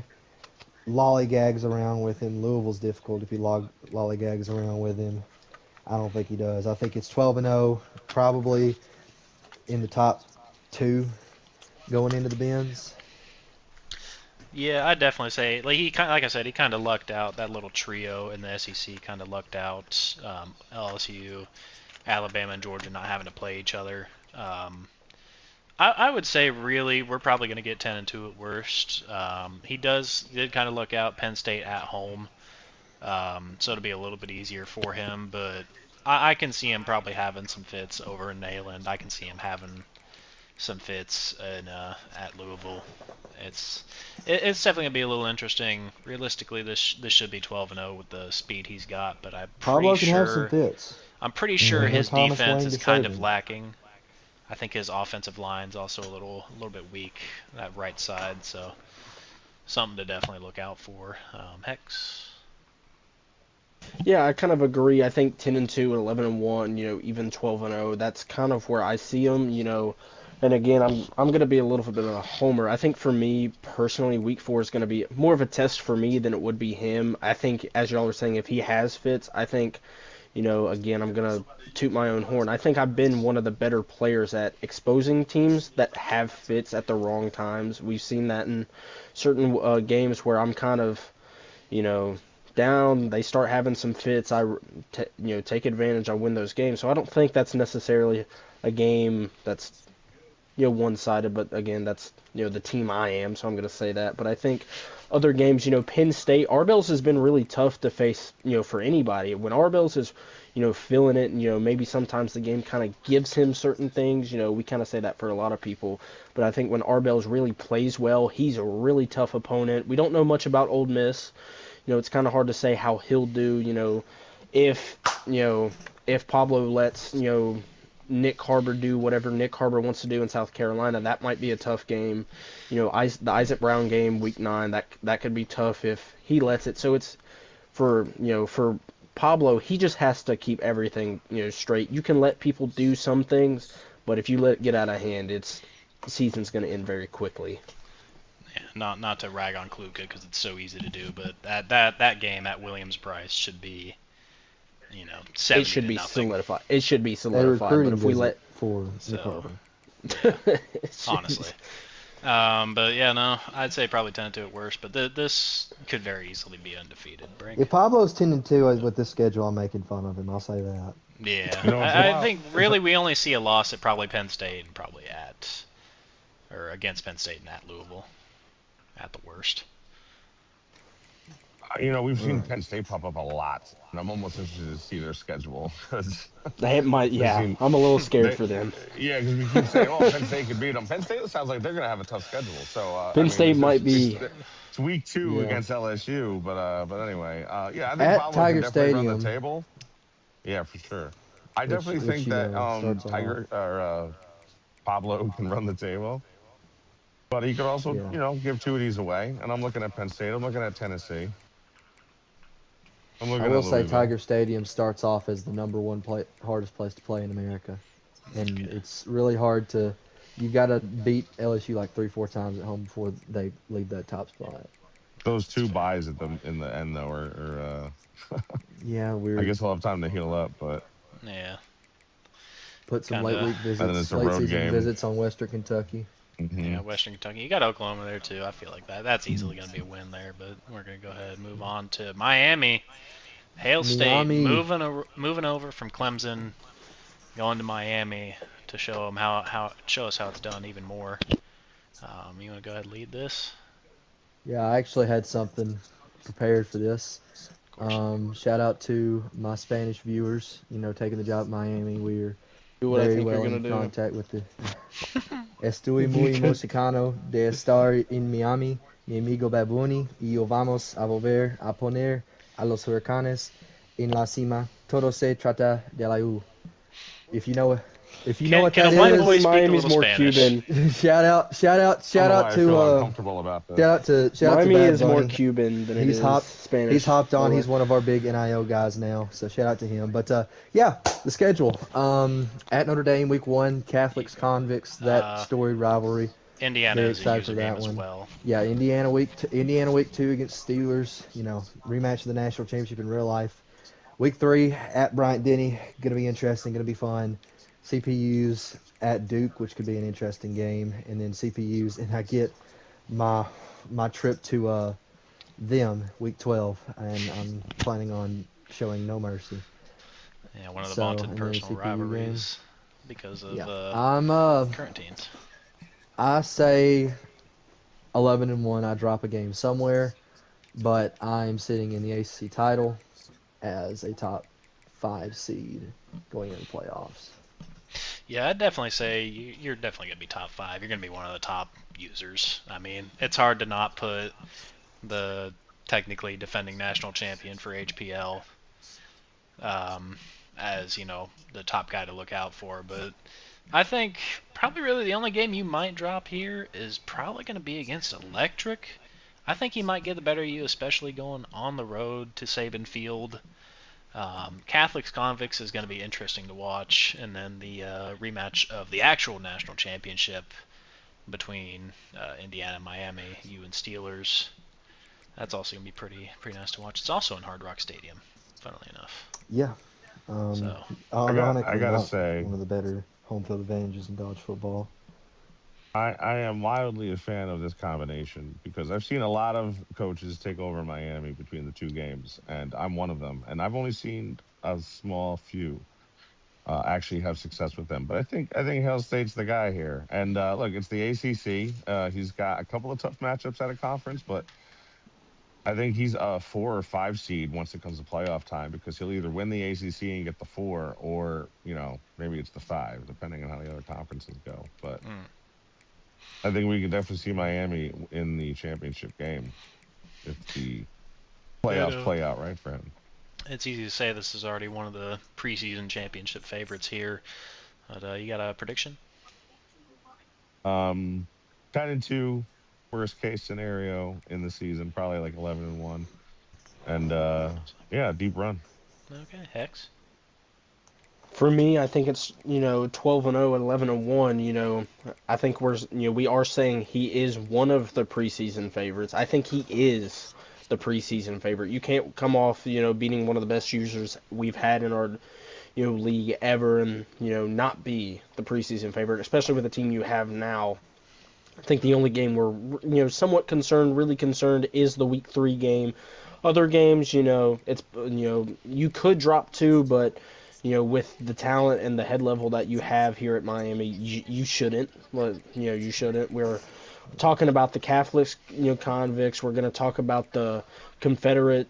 lollygags around with him. Louisville's difficult if he lollygags around with him. I don't think he does. I think it's 12-0, probably in the top two going into the bins. Yeah, I'd definitely say like I said, he kind of lucked out. That little trio in the SEC kind of lucked out. LSU, Alabama, and Georgia not having to play each other. I would say really we're probably going to get 10-2 at worst. He did kind of look out Penn State at home, so it'll be a little bit easier for him. But I can see him probably having some fits over in Nayland. I can see him having some fits at Louisville. It's definitely gonna be a little interesting. Realistically, this should be 12-0 with the speed he's got, but Pablo can have some fits. I'm pretty sure no his Thomas defense Wayne is to kind save of him. lacking. I think his offensive line's also a little bit weak, that right side, so something to definitely look out for. Hex. Yeah, I kind of agree. I think 10-2 and 11-1, even 12-0, that's kind of where I see them. And again, I'm going to be a little bit of a homer. I think for me personally, week 4 is going to be more of a test for me than it would be him. I think, as y'all were saying, if he has fits, I think, again, I'm going to toot my own horn. I think I've been one of the better players at exposing teams that have fits at the wrong times. We've seen that in certain games where I'm kind of, down, they start having some fits, take advantage, I win those games. So I don't think that's necessarily a game that's one-sided, but again, that's the team I am, so I'm going to say that. But I think other games, Penn State, Arbels has been really tough to face, for anybody. When Arbels is, feeling it, and maybe sometimes the game kind of gives him certain things, we kind of say that for a lot of people. But I think when Arbels really plays well, he's a really tough opponent. We don't know much about Ole Miss. It's kind of hard to say how he'll do, if Pablo lets, Nick Harbor do whatever Nick Harbor wants to do in South Carolina. That might be a tough game. The Isaac Brown game, week 9, that could be tough if he lets it. So it's for Pablo, he just has to keep everything, straight. You can let people do some things, but if you let it get out of hand, the season's going to end very quickly. Yeah, not to rag on Kluka because it's so easy to do, but that game at Williams-Brice should be, 70 it should to be nothing. solidified. It should be solidified. But if we let for Nick Harbor. Honestly. But yeah, no, I'd say probably 10-2 at worst, but this could very easily be undefeated. Brink. If Pablo's 10-2 with this schedule, I'm making fun of him. I'll say that. Yeah, I think really we only see a loss at probably Penn State and probably against Penn State and at Louisville, at the worst. We've seen Penn State pop up a lot, and I'm almost interested to see their schedule. They might, I'm a little scared for them. Yeah, because we keep saying, "Oh, Penn State could beat them." Penn State sounds like they're going to have a tough schedule. So Penn State might be. It's week 2 against LSU, but anyway, I think at Pablo Tiger can definitely Stadium run the table. Yeah, for sure. I definitely think that Pablo can run the table, but he could also, give 2 of these away. And I'm looking at Penn State. I'm looking at Tennessee. I will say Tiger Stadium starts off as the number 1 hardest place to play in America, and it's really hard to. You got to beat LSU like 3-4 times at home before they leave that top spot. Those 2 buys in the end though are yeah, weird. I guess we'll have time to heal up, but yeah. Put some late week visits, late season visits on Western Kentucky. Mm-hmm. Yeah, Western Kentucky. You got Oklahoma there too. I feel like that's easily going to be a win there. But we're going to go ahead and move on to Miami. Hail State moving over from Clemson, going to Miami to show us how it's done even more. You want to go ahead and lead this? Yeah, I actually had something prepared for this. Shout out to my Spanish viewers. Taking the job at Miami. We're very well in contact with the. Estoy muy emocionado de estar en Miami. Mi amigo Babuni y yo vamos a volver a poner a los huracanes en la cima. Todo se trata de la U. If you know what that is, Miami's more Spanish? Cuban. shout out to Miami Bad is Bunny. more Cuban than it is Spanish. He's hopped on. He's one of our big NIL guys now, so shout out to him. But the schedule at Notre Dame week 1, Catholics convicts, that storied rivalry. Indiana Very is excited a user for that game one. as well. Yeah, Indiana week 2 against Steelers. Rematch of the national championship in real life. Week 3 at Bryant Denny, gonna be interesting, gonna be fun. CPUs at Duke, which could be an interesting game, and then CPUs, and I get my trip to them week 12, and I'm planning on showing no mercy. Yeah, one of the vaunted personal rivalries because of I'm current teams. I say 11-1. I drop a game somewhere, but I'm sitting in the ACC title as a top 5 seed going into the playoffs. Yeah, I'd definitely say you're definitely going to be top 5. You're going to be one of the top users. I mean, it's hard to not put the technically defending national champion for HPL as, the top guy to look out for. But I think probably really the only game you might drop here is probably going to be against Electric. I think he might get the better of you, especially going on the road to Saban Field. Catholics Convicts is going to be interesting to watch, and then the rematch of the actual national championship between Indiana and Miami, you and Steelers. That's also going to be pretty nice to watch. It's also in Hard Rock Stadium, funnily enough. Yeah. So Ironically, gotta not say, one of the better home field advantages in college football. I am wildly a fan of this combination because I've seen a lot of coaches take over Miami between the two games, and I'm one of them. And I've only seen a small few actually have success with them. But I think Hail State's the guy here. And look, it's the ACC. He's got a couple of tough matchups at a conference, but I think he's a 4 or 5 seed once it comes to playoff time because he'll either win the ACC and get the 4, or maybe it's the 5, depending on how the other conferences go. But I think we can definitely see Miami in the championship game if the playoffs play out right for him. it's easy to say this is already one of the preseason championship favorites here. But you got a prediction? 10-2, worst case scenario in the season, probably like 11-1, and yeah, deep run. Okay, Hex. For me, I think it's 12-0 and 11-1. I think we are saying he is one of the preseason favorites. I think he is the preseason favorite. You can't come off beating one of the best users we've had in our league ever and not be the preseason favorite, especially with the team you have now. I think the only game we're somewhat really concerned, is the week 3 game. Other games, it's you could drop 2, but with the talent and the head level that you have here at Miami, you shouldn't. You shouldn't. We're talking about the Catholics, convicts. We're going to talk about the Confederate,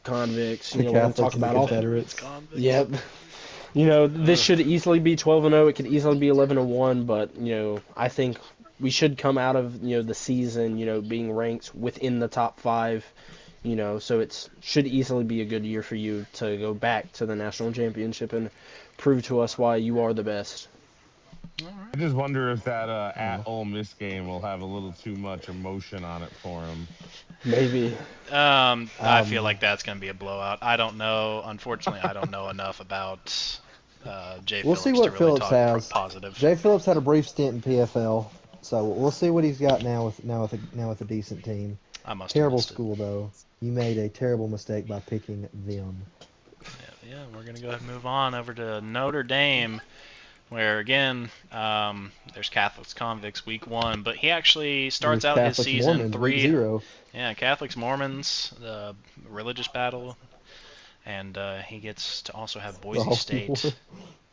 convicts. The We're going to talk Catholics and the about all. Confederates. Yep. This should easily be 12-0. It could easily be 11-1, but I think we should come out of the season being ranked within the top 5. So it should easily be a good year for you to go back to the national championship and prove to us why you are the best. I just wonder if that at Ole Miss game will have a little too much emotion on it for him. Maybe. I feel like that's going to be a blowout. I don't know. Unfortunately, I don't know enough about Jay We'll Phillips see what to really Phillips talk has. positive. Jay Phillips had a brief stint in PFL, so we'll see what he's got now with a decent team. I must Terrible have missed school though. You made a terrible mistake by picking them. Yeah, we're going to go ahead and move on over to Notre Dame, where, again, there's Catholics Convicts week 1, but he actually starts out his season Mormons, 3. week 0. Yeah, Catholics Mormons, the religious battle, and he gets to also have Boise State.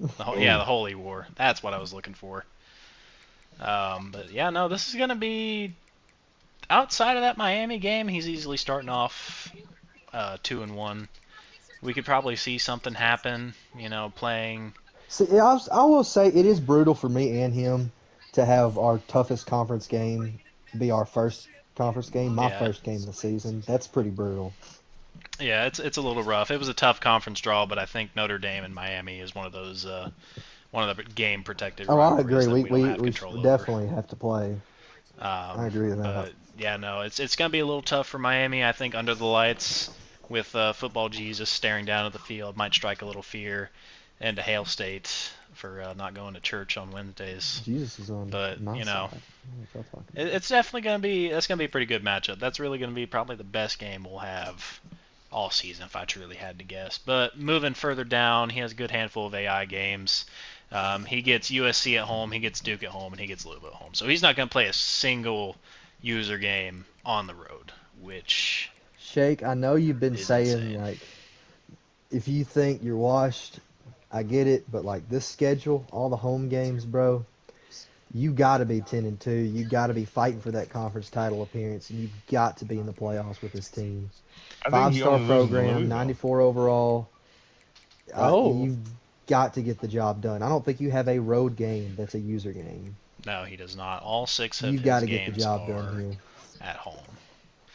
The Holy War. That's what I was looking for. But yeah, no, this is going to be, outside of that Miami game, he's easily starting off 2-1. We could probably see something happen, playing. See, I will say it is brutal for me and him to have our toughest conference game be our first conference game, my first game of the season. That's pretty brutal. Yeah, it's a little rough. It was a tough conference draw, but I think Notre Dame and Miami is one of those one of the game protected. Oh, I agree. We definitely have to play. I agree with that. But yeah, no, it's gonna be a little tough for Miami. I think under the lights with football Jesus staring down at the field might strike a little fear into Hail State for not going to church on Wednesdays. Jesus is on my side. It's definitely gonna be a pretty good matchup. That's really gonna be probably the best game we'll have all season if I truly had to guess. But moving further down, he has a good handful of AI games. He gets USC at home, he gets Duke at home, and he gets Louisville at home. So he's not going to play a single user game on the road, which Shake, I know you've been saying, insane. like, if you think you're washed, I get it, but, like, this schedule, all the home games, bro, you got to be 10-2. You got to be fighting for that conference title appearance, and you've got to be in the playoffs with this team. I think he 5-star only loses to program, Louisville. 94 overall. Oh, You've got to get the job done. I don't think you have a road game that's a user game. No, he does not. All 6 of You his got to get the games job done are here. at home.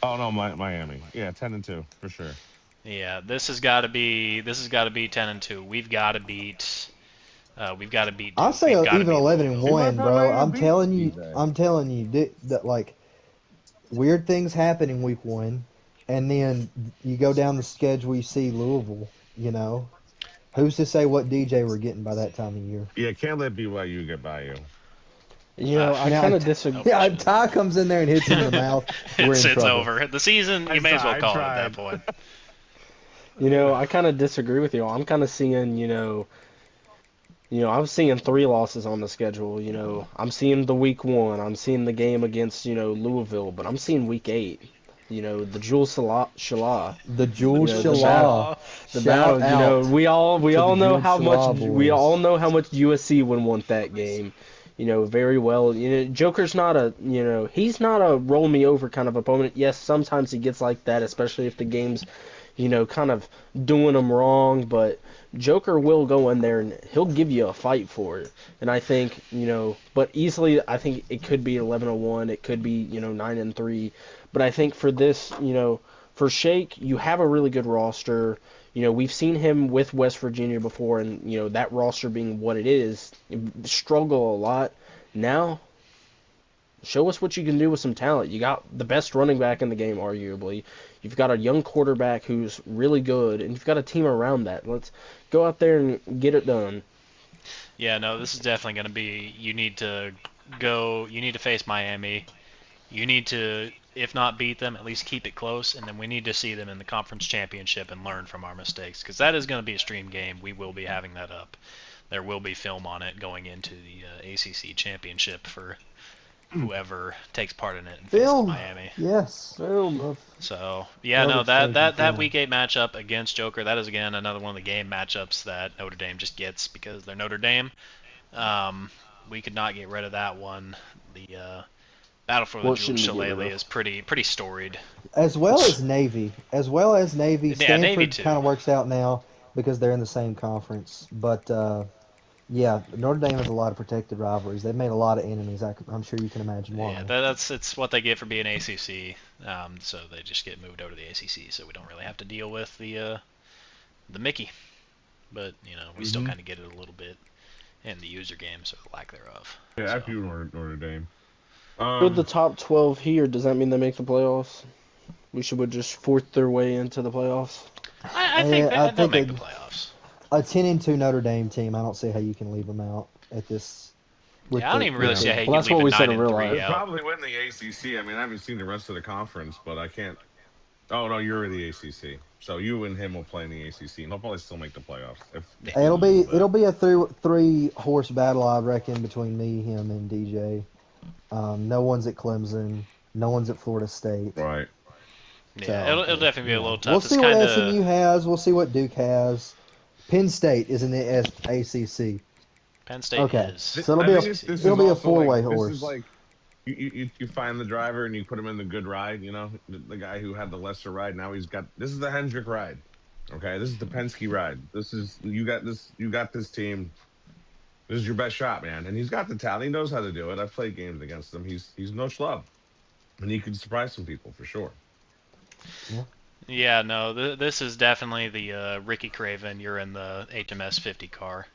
Oh no, Miami. Yeah, 10-2 for sure. Yeah, this has got to be 10-2. We've got to beat I'll Duke. say We've got to even beat 11-1, Let bro. Miami beat DJ. I'm telling you that like weird things happen in week 1, and then you go down the schedule, you see Louisville. You know, who's to say what DJ we're getting by that time of year? Yeah, can't let BYU get by you. I Now, kind of disagree. Nope, yeah, shouldn't. Ty comes in there and hits him in the mouth. We're in It's trouble. over. The season, you may as well I call it at that tried. point. I kind of disagree with you. I'm kind of seeing, I'm seeing 3 losses on the schedule. I'm seeing the week 1. I'm seeing the game against, Louisville, but I'm seeing week 8. The Jules Shala, The Jules the battle, Shaw. the Shout battle. out. We all to the know Jules how much Shaw we boys. all know how much USC would want that game. Very well. Joker's not he's not a roll me over kind of opponent. Yes, sometimes he gets like that, especially if the game's, kind of doing him wrong. But Joker will go in there and he'll give you a fight for it. And I think, but easily, I think it could be 11-1. It could be, 9-3. But I think for this, for Shake, you have a really good roster. We've seen him with West Virginia before, and, that roster being what it is, struggle a lot. Now, show us what you can do with some talent. You got the best running back in the game, arguably. You've got a young quarterback who's really good, and you've got a team around that. Let's go out there and get it done. Yeah, no, this is definitely going to be. You need to face Miami. You need to, if not beat them, at least keep it close, and then we need to see them in the conference championship and learn from our mistakes, because that is going to be a stream game. We will be having that up. There will be film on it going into the ACC championship for whoever takes part in it and faces Film. Miami. Yes. Boom. So yeah, Love no, exchanging that film. week 8 matchup against Joker, that is again another one of the game matchups that Notre Dame just gets because they're Notre Dame. We could not get rid of that one. The battle for the What Jules shouldn't we get rid Shillelagh of? is pretty storied. As well as Navy. Yeah, Stanford Navy too. kind of works out now because they're in the same conference. But yeah, Notre Dame has a lot of protected rivalries. They've made a lot of enemies. I'm sure you can imagine why. Yeah, it's what they get for being ACC. So they just get moved over to the ACC, so we don't really have to deal with the Mickey. But we still kind of get it a little bit in the user games or the lack thereof. Yeah, So. after you Notre Dame. With the top 12 here, does that mean they make the playoffs? We would just force their way into the playoffs? I think I they'll think make the playoffs. A 10-2 Notre Dame team. I don't see how you can leave them out at this. Yeah, I don't even really see how you Well, can that's leave what a we said in 9-3 real life. They'll out. probably win the ACC. I mean, I haven't seen the rest of the conference, but I can't. Oh no, you're in the ACC, so you and him will play in the ACC, and they'll probably still make the playoffs. It'll be a three horse battle, I reckon, between me, him, and DJ. No one's at Clemson. No one's at Florida State. Right. Yeah, So, it'll definitely be a little tough. We'll It's see what kinda, SMU has. We'll see what Duke has. Penn State is in the ACC. Penn State Okay. is. So I think this is it'll be a also four-way like, horse. This is like you find the driver and you put him in the good ride. The guy who had the lesser ride. Now this is the Hendrick ride. Okay, this is the Penske ride. This is you got this team. This is your best shot, man. And he's got the talent. He knows how to do it. I've played games against him. He's no schlub, and he can surprise some people for sure. Yeah, no, this is definitely the Ricky Craven. You're in the HMS 50 car.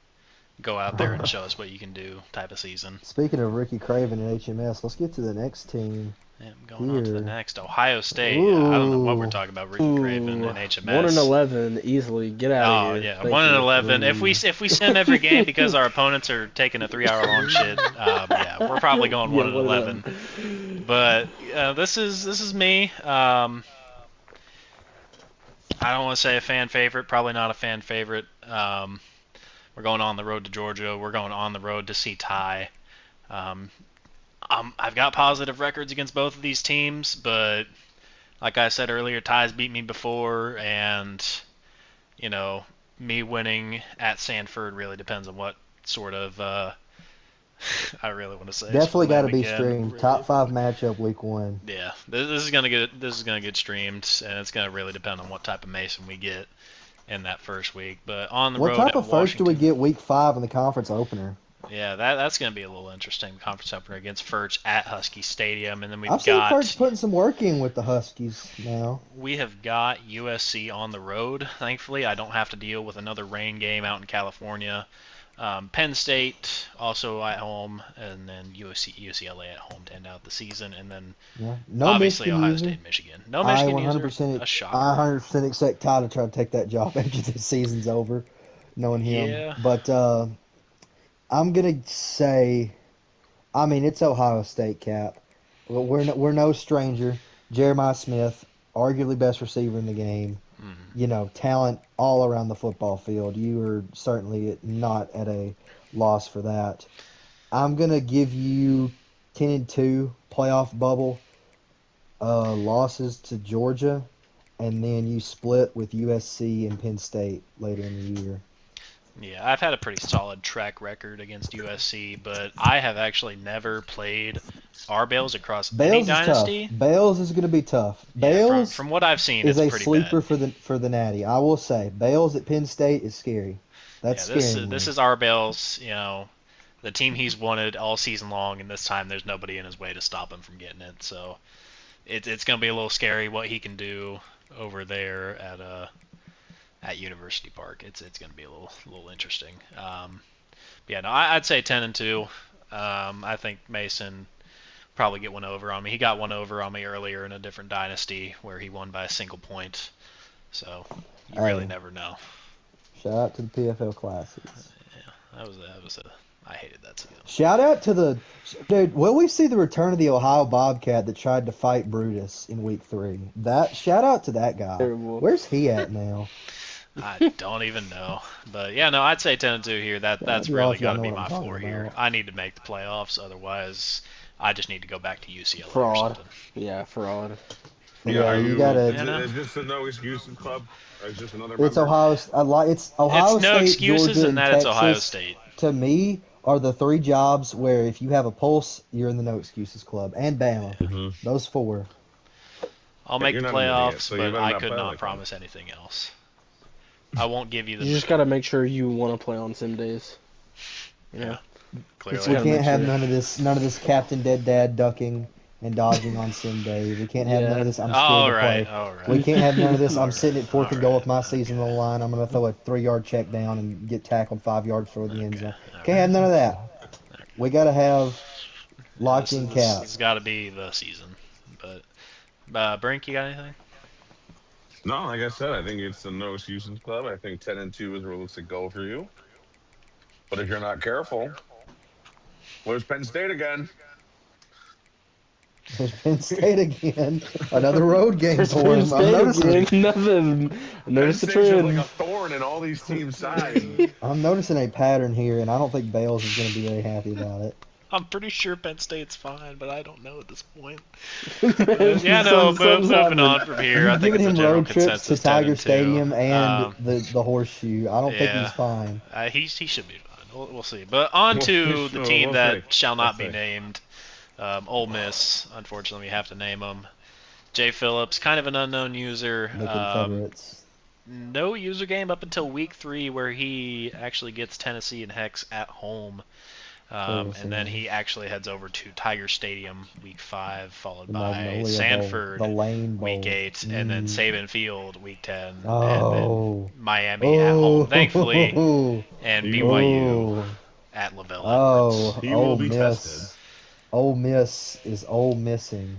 Go out there and show us what you can do type of season. Speaking of Ricky Craven and HMS, let's get to the next team. Yeah, going on to the Here. next, Ohio State. I don't know what we're Ooh. talking about. Ricky Craven and HMS. 1-11, easily. Get out Oh of here. yeah, Thank 1-11. you. If we sim every game because our opponents are taking a 3-hour long shit, yeah, we're probably going 1-11. But this is me. I don't want to say a fan favorite. Probably not a fan favorite. We're going on the road to Georgia. We're going on the road to see Ty. I've got positive records against both of these teams, but like I said earlier, Ty's beat me before, and me winning at Sanford really depends on what sort of I really want to say Definitely got to Miami be again. streamed. Top 5 matchup week 1. Yeah, this is gonna get streamed, and it's gonna really depend on what type of Mason we get in that first week. But on the What road type at of first do we Washington, get week 5 in the conference opener? yeah, that's gonna be a little interesting. Conference opener against Furch at Husky Stadium, and then I've seen First putting some work in with the Huskies now. we have got USC on the road. Thankfully, I don't have to deal with another rain game out in California. Penn State also at home, and then UCLA at home to end out the season, and then No obviously Michigan Ohio user. State and Michigan. No Michigan I 100%, user. A shocker. I 100% expect Ty to try to take that job after the season's over, knowing him. Yeah. But I'm gonna say, I mean, it's Ohio State, Cap. But we're no stranger. Jeremiah Smith, arguably best receiver in the game. Talent all around the football field. You are certainly not at a loss for that. I'm gonna give you 10-2 playoff bubble losses to Georgia, and then you split with USC and Penn State later in the year. Yeah, I've had a pretty solid track record against USC, but I have actually never played our Bales across any Dynasty. Tough. Bales is going to be tough. Bales from what I've seen, is it's a pretty sleeper bad. for the Natty. I will say, Bales at Penn State is scary. That's scary. This is our Bales, the team he's wanted all season long, and this time there's nobody in his way to stop him from getting it. So it's going to be a little scary what he can do over there at University Park. It's going to be a little interesting. Yeah, no, I'd say 10-2. I think Mason probably get one over on me. He got one over on me earlier in a different dynasty where he won by a single point. So you really never know. Shout out to the PFL Classics. Yeah, I hated that season. Shout out to the dude. Will we see the return of the Ohio Bobcat that tried to fight Brutus in week 3? Shout out to that guy. Terrible. Where's he at now? I don't even know, but yeah, no, I'd say 10-2 here. That's really got to be my floor here. I need to make the playoffs, otherwise, I just need to go back to UCLA. Fraud. Or something. Yeah, fraud. Yeah, you gotta. Is this a no excuses club? Or is just another? It's Ohio. It's Ohio it's State, no excuses, Georgia, and that Texas, it's Ohio State. To me, are the 3 jobs where if you have a pulse, you're in the no excuses club, and Bama. Mm-hmm. Those 4. I'll make the playoffs, but I could not promise anything else. I won't give you the. You just gotta make sure you want to play on sim days. Yeah. Clearly. We can't have none of this Captain Dead Dad ducking and dodging on sim day. We can't have none of this. I'm scared to play. All right. We can't have none of this. I'm sitting at 4th and goal with my season on the line. I'm gonna throw a 3-yard check down and get tackled 5 yards for the end zone. Can't have none of that. We gotta have locked in cap. It's got to be the season. But Brink, you got anything? No, like I said, I think it's the no excuses club. I think 10-2 is a realistic goal for you. But if you're not careful, where's Penn State again? Penn State again. Another road game for him. Notice the trend. Like a thorn in all these teams' sides. I'm noticing a pattern here, and I don't think Bales is going to be very happy about it. I'm pretty sure Penn State's fine, but I don't know at this point. Yeah, no, moving on from here. I think giving it's a him general road trips to consensus. Tiger 10-2. Stadium and the horseshoe. I don't think he's fine. He should be fine. We'll see. But on to the team that shall not be named. Ole Miss. Unfortunately, we have to name them. Jay Phillips, kind of an unknown user. No user game up until week 3, where he actually gets Tennessee and Hex at home. And then he actually heads over to Tiger Stadium week 5, followed by Sanford week 8, and then Saban Field week 10, and then Miami at home, thankfully, and BYU at LaVelle Edwards. He will be tested. Ole Miss is Ole Missing.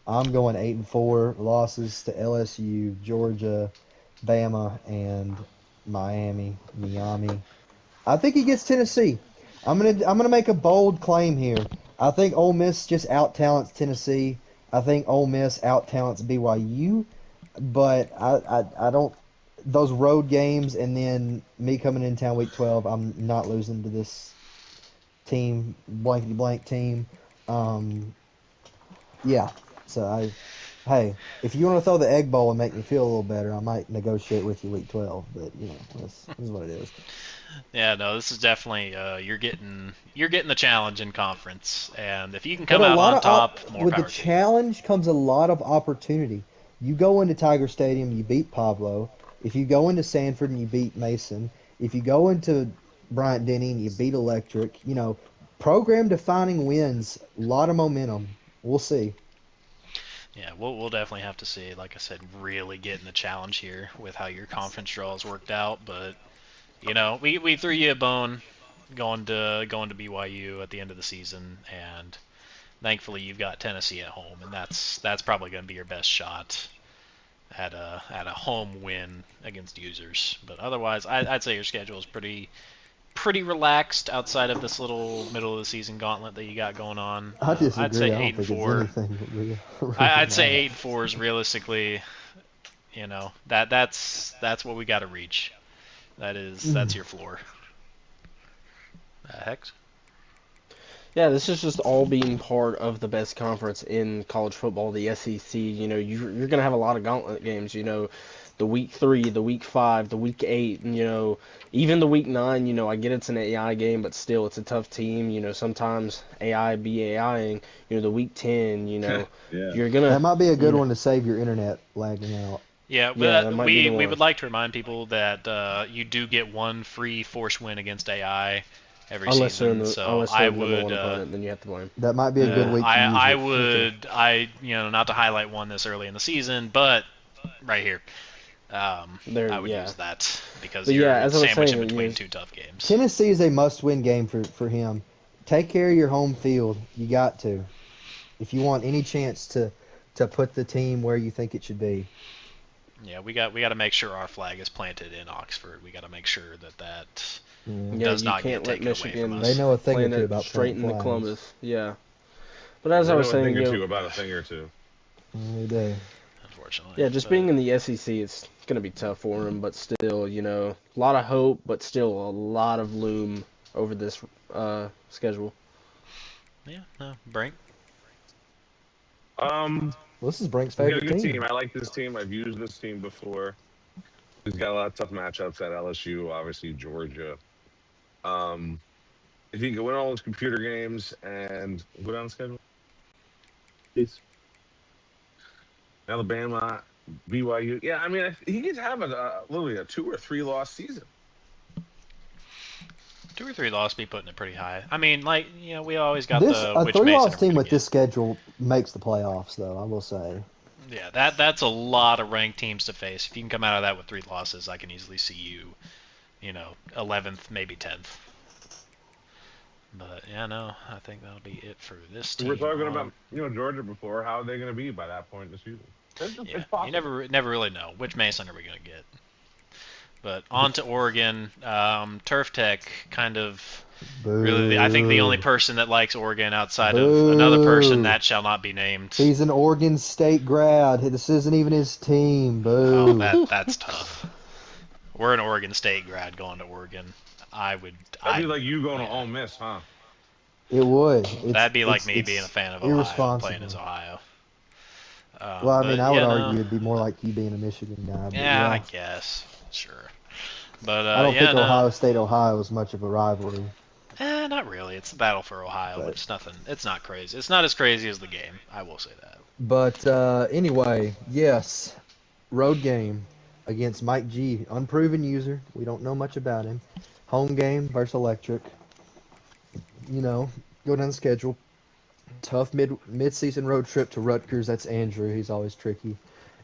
I'm going 8-4 losses to LSU, Georgia, Bama, and Miami. I think he gets Tennessee. I'm gonna make a bold claim here. I think Ole Miss just out-talents Tennessee. I think Ole Miss out-talents BYU. But I don't. Those road games and then me coming in town week 12, I'm not losing to this team, blankety blank team. Yeah. So hey, if you want to throw the egg bowl and make me feel a little better, I might negotiate with you week 12. But this is what it is. Yeah, no, this is definitely you're getting the challenge in conference, and if you can But come a out lot on of top, more with the power to you. challenge comes a lot of opportunity. You go into Tiger Stadium, you beat Pablo. If you go into Sanford and you beat Mason, if you go into Bryant Denny and you beat Electric, program defining wins, a lot of momentum. We'll see. Yeah, we'll definitely have to see. Like I said, really getting the challenge here with how your conference draws worked out. But we threw you a bone going to BYU at the end of the season, and thankfully you've got Tennessee at home, and that's probably going to be your best shot at a home win against users. But otherwise, I'd say your schedule is pretty relaxed outside of this little middle of the season gauntlet that you got going on. I I'd disagree. say I eight don't and think it's four. anything real I'd say relaxed. 8 and 4 is realistically, that's what we got to reach. That's your floor. Hex. Yeah, this is just all being part of the best conference in college football, the SEC. You're going to have a lot of gauntlet games, the week 3, the week 5, the week 8, and, even the week 9, I get it's an AI game, but still it's a tough team. Sometimes AI be AIing, the week 10, Yeah. you're going That to, might be a good you one to save your internet lagging out. Yeah, yeah, that but might be the we one. would like to remind people that you do get one free force win against AI every season. So Unless I they're the number would one opponent, then you have to blame. That might be a good Yeah. week to use I it. would not to highlight one this early in the season, but right here, I would Yeah. use that because But yeah, you're as I was sandwiched in saying, between two tough games. Tennessee is a must-win game for him. Take care of your home field. You got to. If you want any chance to put the team where you think it should be. Yeah, we got to make sure our flag is planted in Oxford. We got to make sure that Yeah. yeah, does you not get can't let taken away from They Michigan us. know a thing or plant two it about straight planting into flags. Columbus. Yeah. But as They I was know a saying, thing or two about a thing or two. They do. Unfortunately, yeah, just but being in the SEC, it's going to be tough for him, but still, a lot of hope, but still a lot of loom over this schedule. yeah, no, Brink. Um, Well, this is Brink's we got a favorite good team. team. I like this team. I've used this team before. He's got a lot of tough matchups at LSU, obviously Georgia. Um, if he can win all his computer games and go down the schedule, please. Alabama, BYU. Yeah, I mean, he could have literally a 2 or 3 loss season. 2 or 3 loss be putting it pretty high. I mean, we always got This the a which Mason three-loss are we team gonna with get? this schedule makes the playoffs, though. I will say. Yeah, that's a lot of ranked teams to face. If you can come out of that with 3 losses, I can easily see you, 11th, maybe 10th. But yeah, no, I think that'll be it for this We were team talking on. about Georgia before. How are they going to be by that point in the season? Yeah, It's you possible. never really know which Mason are we gonna get. But on to Oregon. Turf Tech kind of really, I think the only Boo. person that likes Oregon outside of another person Boo. that shall not be named. He's an Oregon State grad. This isn't even his team. Oh, Boo. that's tough. We're an Oregon State grad going to Oregon. I would, That'd be like you going to yeah, Ole Miss, huh? It would. that'd be like me being a It's fan of Ohio and playing as irresponsible. Ohio. Well, I mean, But I would yeah, no, argue it'd be more like you being a Michigan guy, but yeah, I yeah. guess, sure. But I don't yeah, think no, Ohio State Ohio is much of a rivalry, not really. It's the battle for Ohio, but but it's nothing. It's not crazy. It's not as crazy as the game. I will say that. anyway, yes, road game against Mike G, unproven user. We don't know much about him. Home game versus Electric. Go down the schedule. Tough mid-season road trip to Rutgers. That's Andrew. He's always tricky.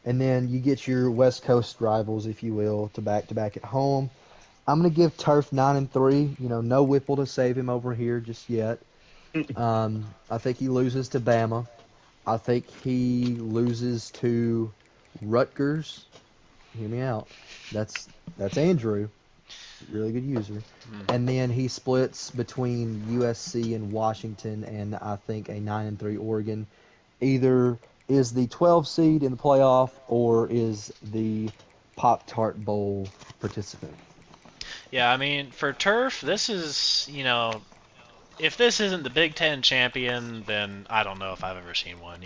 And then you get your West Coast rivals, if you will, to back at home. I'm gonna give Turf 9-3. No Whipple to save him over here just yet. I think he loses to Bama. I think he loses to Rutgers. Hear me out. That's Andrew, really good user. Hmm. And then he splits between USC and Washington, and I think a 9-3 Oregon either is the 12 seed in the playoff or is the Pop Tart Bowl participant. Yeah, I mean, for turf, this is, if this isn't the Big Ten champion, then I don't know if I've ever seen one.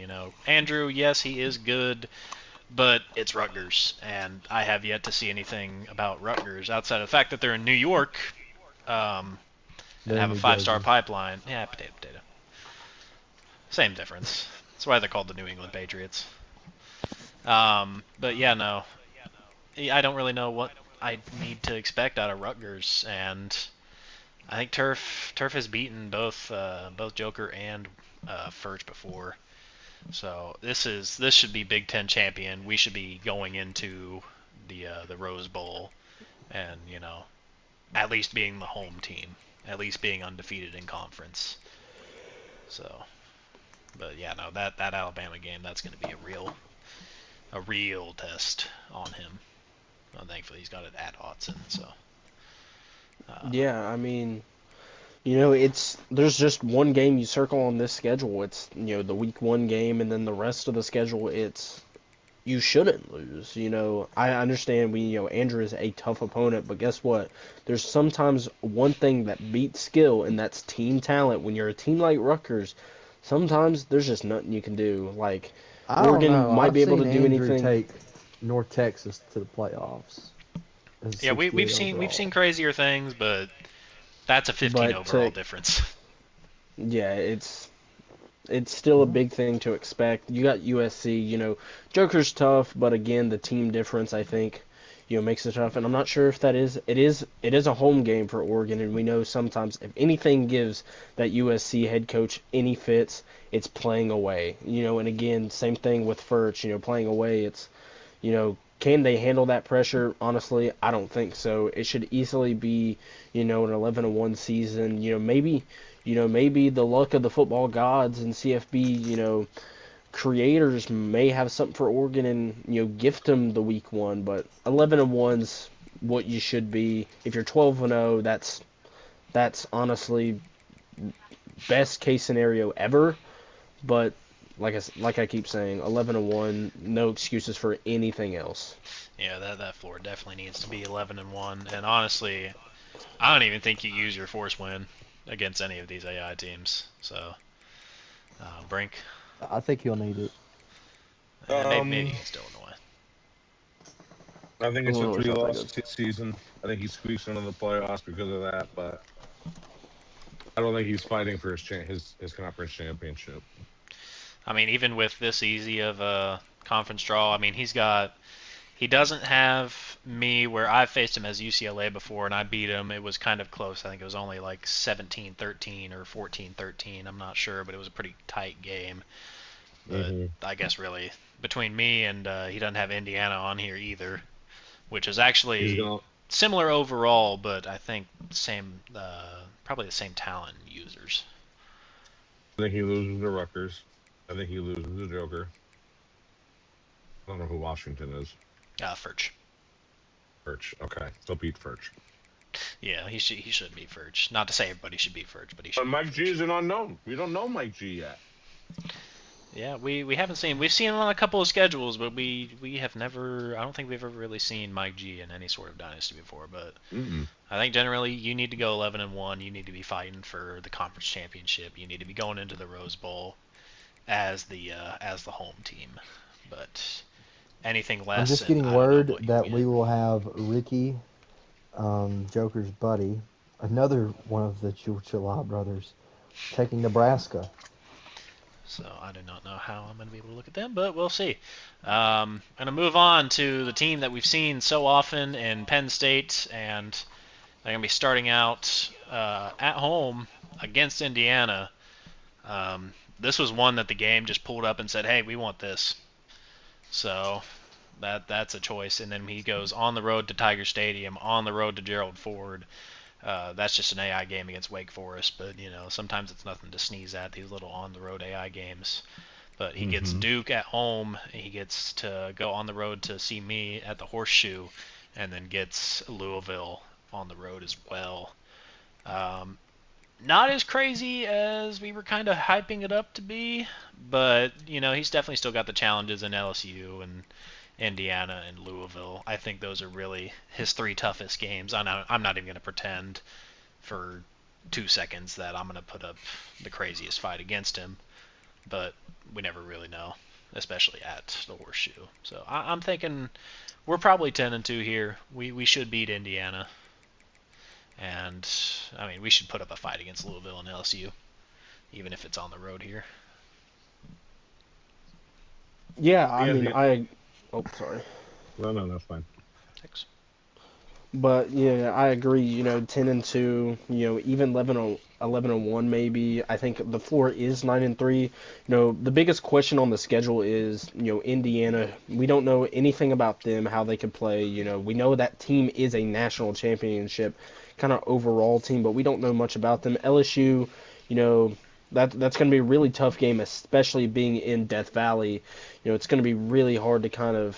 Andrew, yes, he is good, but it's Rutgers, and I have yet to see anything about Rutgers outside of the fact that they're in New York. and They're in have a New 5-star Jersey. pipeline. Yeah, potato, potato. Same difference. That's why they're called the New England Patriots. But yeah, no, I don't really know what I need to expect out of Rutgers, and I think Turf has beaten both Joker and Furch before. So this should be Big Ten champion. We should be going into the Rose Bowl, and at least being the home team, at least being undefeated in conference. So, but yeah, no, that Alabama game, that's going to be a real test on him. Well, thankfully he's got it at Autzen, so. Yeah, I mean, there's just one game you circle on this schedule. It's the week 1 game, and then the rest of the schedule. It's you shouldn't lose. I understand Andrew is a tough opponent, but guess what? There's sometimes one thing that beats skill, and that's team talent. When you're a team like Rutgers, sometimes there's just nothing you can do. Like I don't Oregon know. might I've be able seen to do Andrew anything, take North Texas to the playoffs. As Yeah, we've 68 seen overall. crazier things, but that's a 15 but overall difference. yeah, it's still a big thing to expect. You got USC, Joker's tough, but again, the team difference I think, makes it tough. And I'm not sure if it is a home game for Oregon, and we know sometimes if anything gives that USC head coach any fits, it's playing away. And again, same thing with Furch, playing away. It's can they handle that pressure? Honestly, I don't think so. It should easily be, an 11-1 season. Maybe the luck of the football gods and CFB, creators may have something for Oregon and gift them the week 1. But 11-1's what you should be. If you're 12-0, that's honestly best case scenario ever. But like I keep saying, 11-1, no excuses for anything else. Yeah, that floor definitely needs to be 11-1, and honestly, I don't even think you use your force win against any of these AI teams. So, Brink, I think he'll need it. maybe Um, against Illinois. I think it's a Illinois is not that three-loss good. season. I think he squeaks into the playoffs because of that, but I don't think he's fighting for his conference championship. I mean, even with this easy of a conference draw, I mean, he doesn't have me where I've faced him as UCLA before and I beat him. It was kind of close. I think it was only like 17-13 or 14-13. I'm not sure, but it was a pretty tight game. But Hmm. I guess really between me and he doesn't have Indiana on here either, which is actually He's gonna. similar overall, but I think probably the same talent users. I think he loses to Rutgers. I think he loses to Joker. I don't know who Washington is. Furch. Furch. Okay, so beat Furch. Yeah, he should beat Furch. Not to say everybody should beat Furch, but he But should beat Mike G Furch. is an unknown. We don't know Mike G yet. Yeah, we haven't seen. We've seen him on a couple of schedules, but we have never. I don't think we've ever really seen Mike G in any sort of dynasty before. But Mm-mm. I think generally you need to go 11-1. You need to be fighting for the conference championship. You need to be going into the Rose Bowl as the home team. But anything I'm less, just and getting I don't know word what you that get. we will have Ricky, Joker's buddy, another one of the Chuchala brothers, taking Nebraska. So I do not know how I'm going to be able to look at them, but we'll see. I'm going to move on to the team that we've seen so often in Penn State, and they're going to be starting out at home against Indiana. This was one that the game just pulled up and said, "Hey, we want this." So that's a choice. And then he goes on the road to Tiger Stadium, on the road to Gerald Ford. That's just an AI game against Wake Forest, but sometimes it's nothing to sneeze at, these little on the road AI games. But he gets Mm-hmm. Duke at home. He gets to go on the road to see me at the Horseshoe, and then gets Louisville on the road as well. Um, Not as crazy as we were kind of hyping it up to be, but he's definitely still got the challenges in LSU and Indiana and Louisville. I think those are really his 3 toughest games. I'm not even going to pretend for 2 seconds that I'm going to put up the craziest fight against him, but we never really know, especially at the Horseshoe. So I'm thinking we're probably 10-2 here. We should beat Indiana, And, I mean, we should put up a fight against Louisville and LSU, even if it's on the road here. Yeah, I Yeah, mean, oh, sorry. no, that's fine. Thanks. But yeah, I agree. 10-2. Even 11-1 maybe. I think the floor is 9-3. The biggest question on the schedule is Indiana. We don't know anything about them, how they could play. We know that team is a national championship kind of overall team, but we don't know much about them. LSU. That's going to be a really tough game, especially being in Death Valley. It's going to be really hard to kind of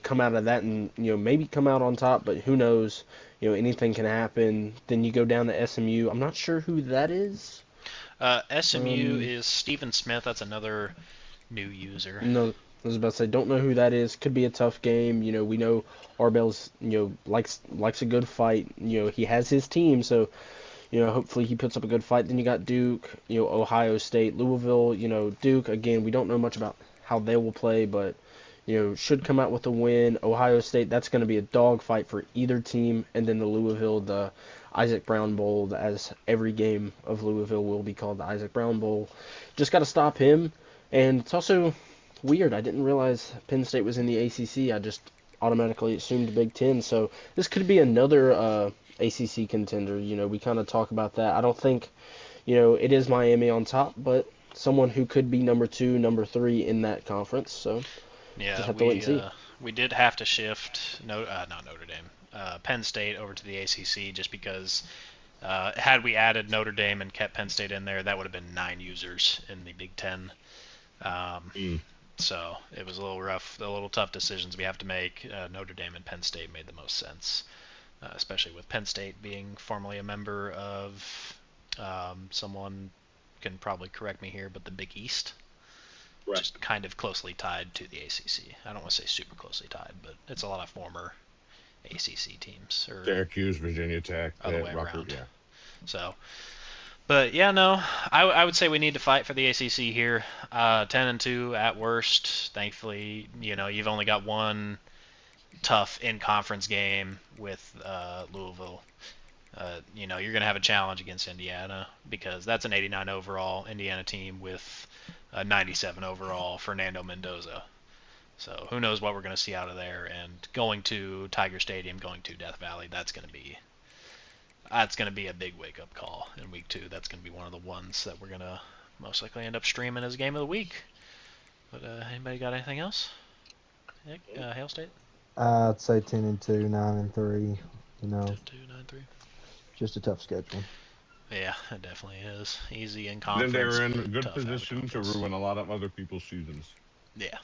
come out of that and maybe come out on top, but who knows? Anything can happen. Then you go down to SMU. I'm not sure who that is. SMU is Stephen Smith. That's another new user. No, I was about to say, don't know who that is. Could be a tough game. We know Arbell's likes a good fight. He has his team, so hopefully he puts up a good fight. Then you got Duke, Ohio State, Louisville. Duke again. We don't know much about how they will play, but should come out with a win. Ohio State, that's going to be a dogfight for either team. And then the Louisville, the Isaac Brown Bowl, as every game of Louisville will be called the Isaac Brown Bowl. Just got to stop him. And it's also weird. I didn't realize Penn State was in the ACC. I just automatically assumed Big Ten. So this could be another ACC contender. We kind of talk about that. I don't think, it is Miami on top, but someone who could be number 2, number 3 in that conference. So yeah, just have to wait and see. We did have to shift, not Notre Dame, Penn State over to the ACC just because had we added Notre Dame and kept Penn State in there, that would have been 9 users in the Big Ten. So it was a little rough, a little tough decisions we have to make. Notre Dame and Penn State made the most sense, especially with Penn State being formerly a member of someone can probably correct me here, but the Big East. Right. Just kind of closely tied to the ACC. I don't want to say super closely tied, but it's a lot of former ACC teams. Or Syracuse, Virginia Tech, other way Rutgers, around. yeah. So, but yeah, no, I would say we need to fight for the ACC here. 10-2 at worst. Thankfully, you've only got one tough in-conference game with Louisville. You're going to have a challenge against Indiana because that's an 89 overall Indiana team with a 97 overall Fernando Mendoza. So who knows what we're going to see out of there. And going to Tiger Stadium, going to Death Valley, that's going to be a big wake-up call in week 2. That's going to be one of the ones that we're going to most likely end up streaming as game of the week. But anybody got anything else? Nick, Hail State? I'd say 10-2, 9-3. 10-2, 9-3. Just a tough schedule. Yeah, it definitely is. Easy in Then conference. they were in a but good tough out of position to conference. ruin a lot of other people's seasons. Yeah.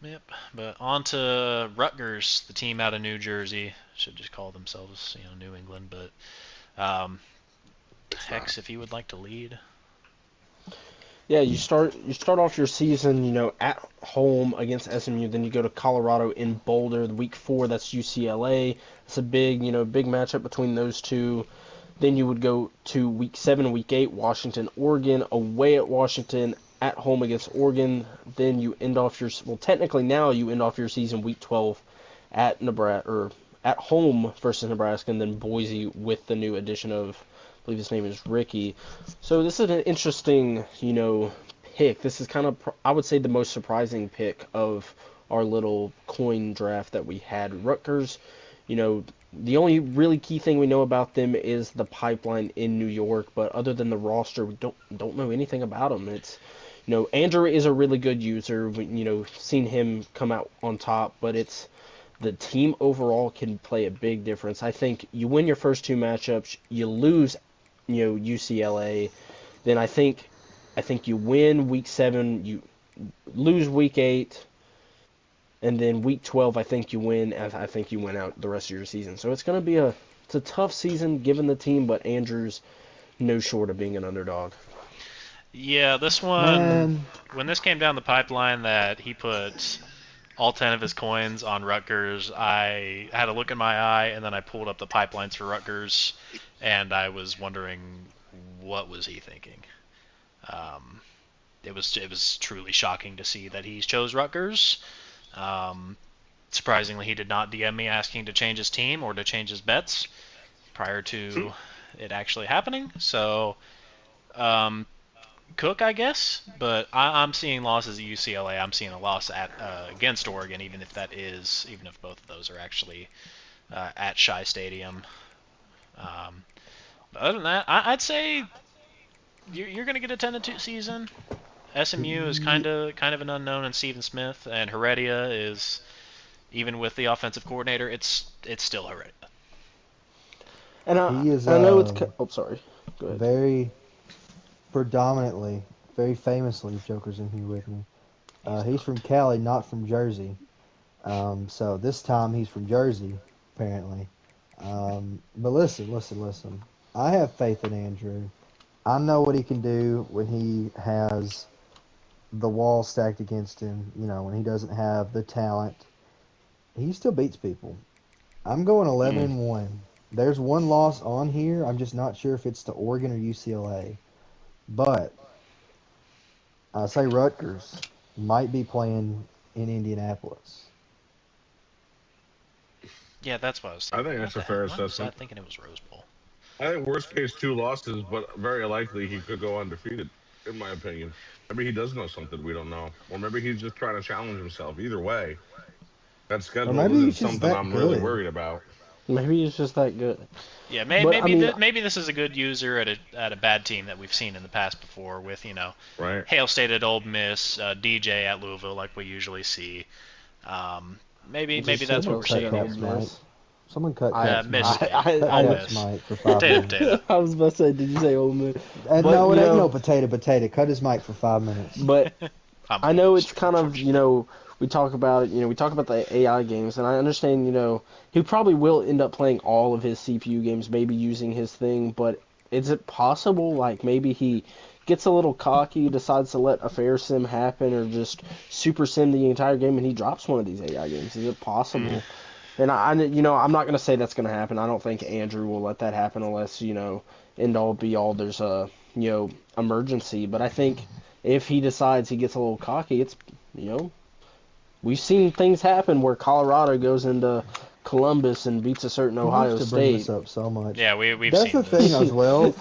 Yep. But on to Rutgers, the team out of New Jersey. Should just call themselves, New England. But Hex, if you would like to lead. Yeah, you start off your season, at home against SMU. Then you go to Colorado in Boulder. Week 4, that's UCLA. It's a big matchup between those two. Then you would go to week 7, week 8, Washington, Oregon, away at Washington, at home against Oregon. Then you end off technically now you end off your season week 12 at Nebraska, or at home versus Nebraska, and then Boise with the new addition of, I believe his name is Ricky. So this is an interesting, pick. This is kind of, I would say, the most surprising pick of our little coin draft that we had. Rutgers, the only really key thing we know about them is the pipeline in New York, but other than the roster, we don't know anything about them. It's, Andrew is a really good user. We, seen him come out on top, but it's the team overall can play a big difference. I think you win your first 2 matchups, you lose, UCLA, then I think you win week 7, you lose week 8. And then week 12, I think you win, and I think you win out the rest of your season. So it's going to be a tough season given the team, but Andrew's no short of being an underdog. Yeah, this one, when this came down the pipeline that he put all 10 of his coins on Rutgers, I had a look in my eye, and then I pulled up the pipelines for Rutgers, and I was wondering what was he thinking. It was truly shocking to see that he chose Rutgers. Surprisingly, he did not DM me asking to change his team or to change his bets. prior to it actually happening. So, Cook, I guess, but I'm seeing losses at UCLA. I'm seeing a loss at against Oregon, even if both of those are actually at Shai Stadium. But other than that, I'd say you're going to get a 10-2 season. SMU is kind of an unknown, and Stephen Smith, and Heredia is, even with the offensive coordinator, it's still Heredia. And He is I know it's. Oh, sorry. Go ahead. very famously, Joker's in here with me. He's from Cali, not from Jersey. So this time he's from Jersey, apparently. But listen. I have faith in Andrew. I know what he can do when he has the wall stacked against him, when he doesn't have the talent. He still beats people. I'm going 11-1. There's one loss on here. I'm just not sure if it's to Oregon or UCLA. But I say Rutgers might be playing in Indianapolis. Yeah, that's what I was I thinking. think that's a fair I was assessment. thinking it was Rose Bowl. I think worst case 2 losses, but very likely he could go undefeated, in my opinion. Maybe he does know something we don't know, or maybe he's just trying to challenge himself. Either way, that Or schedule maybe isn't he's just something that I'm really good. worried about. Maybe he's just that good. Yeah, But, maybe this is a good user at a bad team that we've seen in the past before with Right. Hail State at Ole Miss, DJ at Louisville like we usually see. Maybe that's what we're seeing here. Someone cut I Caps missed Mike. it. Cut Ole Caps Miss. Mike for 5 Potato, minutes. potato. I was about to say, did you say Ole Miss? But, No, it you ain't know- no potato. Cut his mic for 5 minutes. But I'm I know almost, it's kind of, unfortunately. we talk about the AI games, and I understand, he probably will end up playing all of his CPU games, maybe using his thing, but is it possible, like, maybe he gets a little cocky, decides to let a fair sim happen, or just super sim the entire game, and he drops one of these AI games? Is it possible? And I'm not going to say that's going to happen. I don't think Andrew will let that happen unless, end all be all, there's a, emergency. But I think if he decides he gets a little cocky, it's, we've seen things happen where Colorado goes into Columbus and beats a certain He Ohio used to bring State. this up so much. Yeah, we've That's seen the thing this. as well.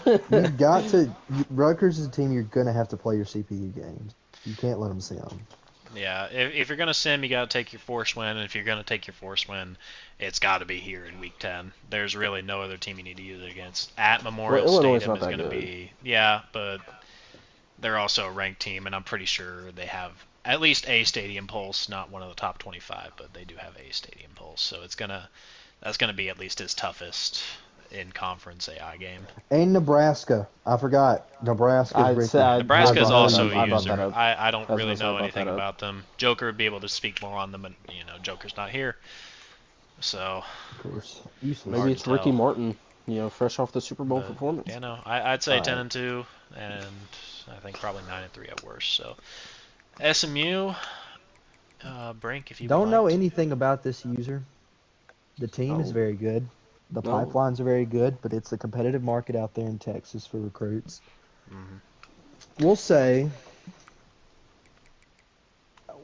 Rutgers is a team you're going to have to play your CPU games. You can't let them sim. Yeah, if you're going to sim, you got to take your force win, and if you're going to take your force win, it's got to be here in Week 10. There's really no other team you need to use it against. At Memorial Illinois is Stadium not is that going to good. be, yeah, but they're also a ranked team, and I'm pretty sure they have at least a stadium pulse, not one of the top 25, but they do have a stadium pulse, so that's going to be at least his toughest in conference AI game. And Nebraska. I forgot. Nebraska's Nebraska's I also brought a that user. up. I don't I was really gonna say I know brought anything that up. about them. Joker would be able to speak more on them, and Joker's not here, so Of course. Useless. Maybe hard it's to Ricky tell. Martin, fresh off the Super Bowl But, performance. yeah, no, I'd say All right. 10-2, and I think probably 9-3 at worst. So SMU, Brink, if you Don't would know like. anything about this user. The team is Oh. very good. The No. pipelines are very good, but it's a competitive market out there in Texas for recruits. Mhm. We'll say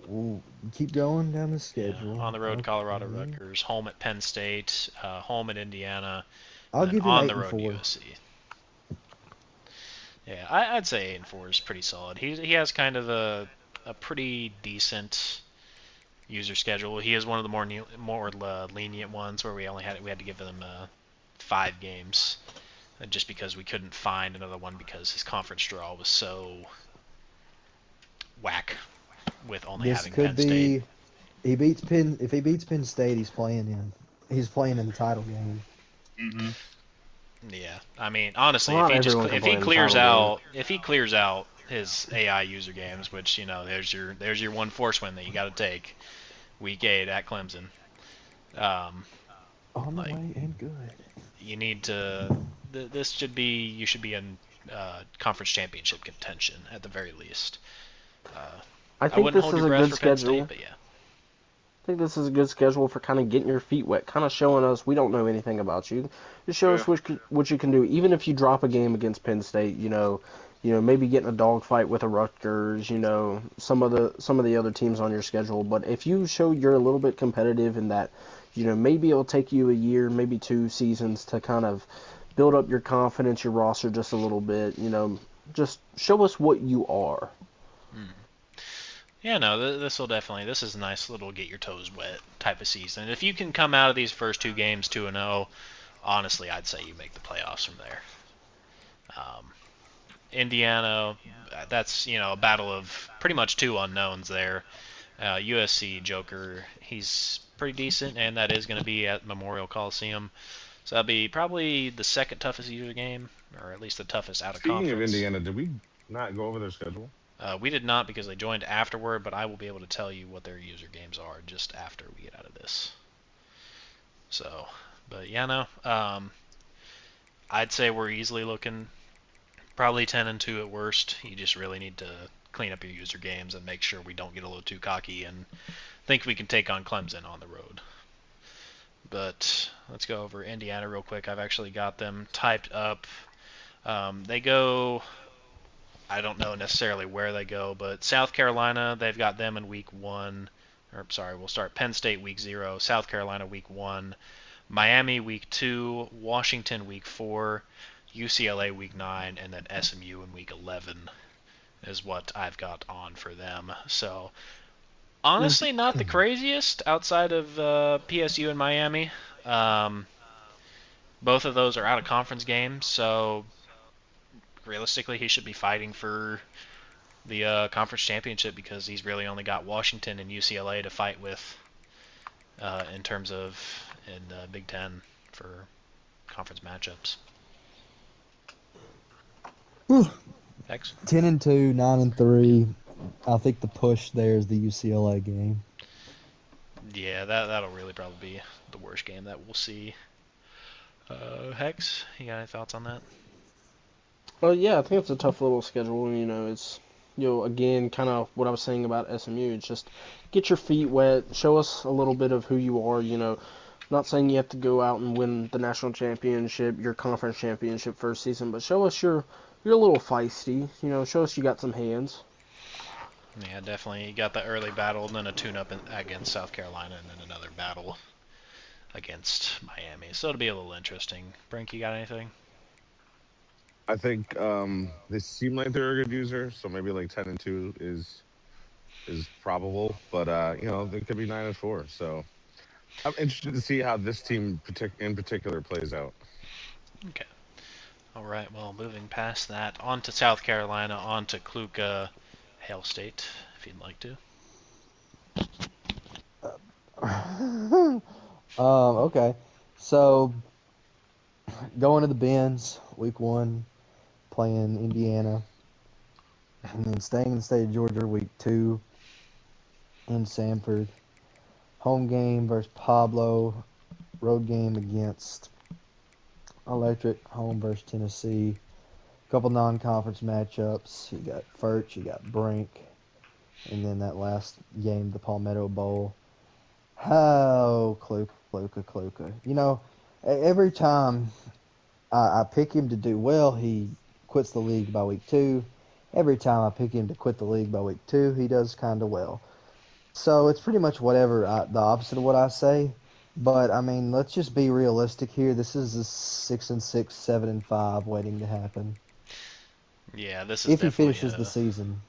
we'll keep going down the schedule. Yeah, on the road, Colorado, Okay. Rutgers, home at Penn State, home at Indiana, I'll and then give him on 8 the and road 4. USC. Yeah, I'd say 8-4 is pretty solid. He has kind of a pretty decent user schedule. He is one of the more lenient ones where we had to give him 5 games, just because we couldn't find another one because his conference draw was so whack with only This having could Penn State. be if he beats Penn State, he's playing in the title game. Mm-hmm. Yeah, I mean honestly, Well, if not he just everyone can if play he in the clears title out his AI user games, which there's your one force win that you got to take, week 8 at Clemson. On the Like, way and good. you need to. You should be in conference championship contention at the very least. I I think wouldn't this hold is your a breath good for Penn schedule. State, but yeah. I think this is a good schedule for kind of getting your feet wet, kind of showing us we don't know anything about you. Just show us what you can do. Even if you drop a game against Penn State, maybe getting a dogfight with a Rutgers, some of the other teams on your schedule. But if you show you're a little bit competitive in that, maybe it'll take you a year, maybe 2 seasons to kind of build up your confidence, your roster just a little bit. Just show us what you are. Hmm. Yeah, no, this is a nice little get your toes wet type of season. If you can come out of these first 2 games 2-0, honestly, I'd say you make the playoffs from there. Um, Indiana, that's a battle of pretty much 2 unknowns there. USC Joker, he's pretty decent, and that is going to be at Memorial Coliseum. So that'll be probably the second toughest user game, or at least the toughest out of Speaking of conference. Indiana, did we not go over their schedule? We did not because they joined afterward, but I will be able to tell you what their user games are just after we get out of this. So, but yeah, no. I'd say we're easily looking probably 10-2 at worst. You just really need to clean up your user games and make sure we don't get a little too cocky and think we can take on Clemson on the road. But let's go over Indiana real quick. I've actually got them typed up. They go, I don't know necessarily where they go, but South Carolina, they've got them in week 1. Or sorry, we'll start Penn State week 0, South Carolina week 1, Miami week 2, Washington week 4, UCLA week 9, and then SMU in week 11 is what I've got on for them. So honestly, not the craziest outside of PSU and Miami. Both of those are out of conference games, so realistically, he should be fighting for the conference championship because he's really only got Washington and UCLA to fight with in terms of in Big Ten for conference matchups. X? 10-2, 9-3. I think the push there is the UCLA game. Yeah, that'll really probably be the worst game that we'll see. Hex, you got any thoughts on that? Well, yeah, I think it's a tough little schedule. It's again, kind of what I was saying about SMU. It's just get your feet wet, show us a little bit of who you are. Not saying you have to go out and win the national championship, your conference championship first season, but show us you're a little feisty. Show us you got some hands. Yeah, definitely. You got the early battle, and then a tune-up against South Carolina, and then another battle against Miami. So it'll be a little interesting. Brink, you got anything? I think they seem like they're a good user, so maybe like 10-2 is probable, but they could be 9-4. So I'm interested to see how this team in particular plays out. Okay. All right. Well, moving past that, on to South Carolina, on to Cluka, Hail State, if you'd like to. Okay. So, going to the Benz, week 1, playing Indiana. And then staying in the state of Georgia, week 2, in Sanford. Home game versus Pablo. Road game against Electric. Home versus Tennessee. Couple non-conference matchups. You got Furch, you got Brink. And then that last game, the Palmetto Bowl. Oh, Cluka. Every time I pick him to do well, he quits the league by week 2. Every time I pick him to quit the league by week 2, he does kind of well. So it's pretty much whatever, the opposite of what I say. But, I mean, let's just be realistic here. This is a 6-6, 7-5 waiting to happen. Yeah, this is if he definitely finishes the season.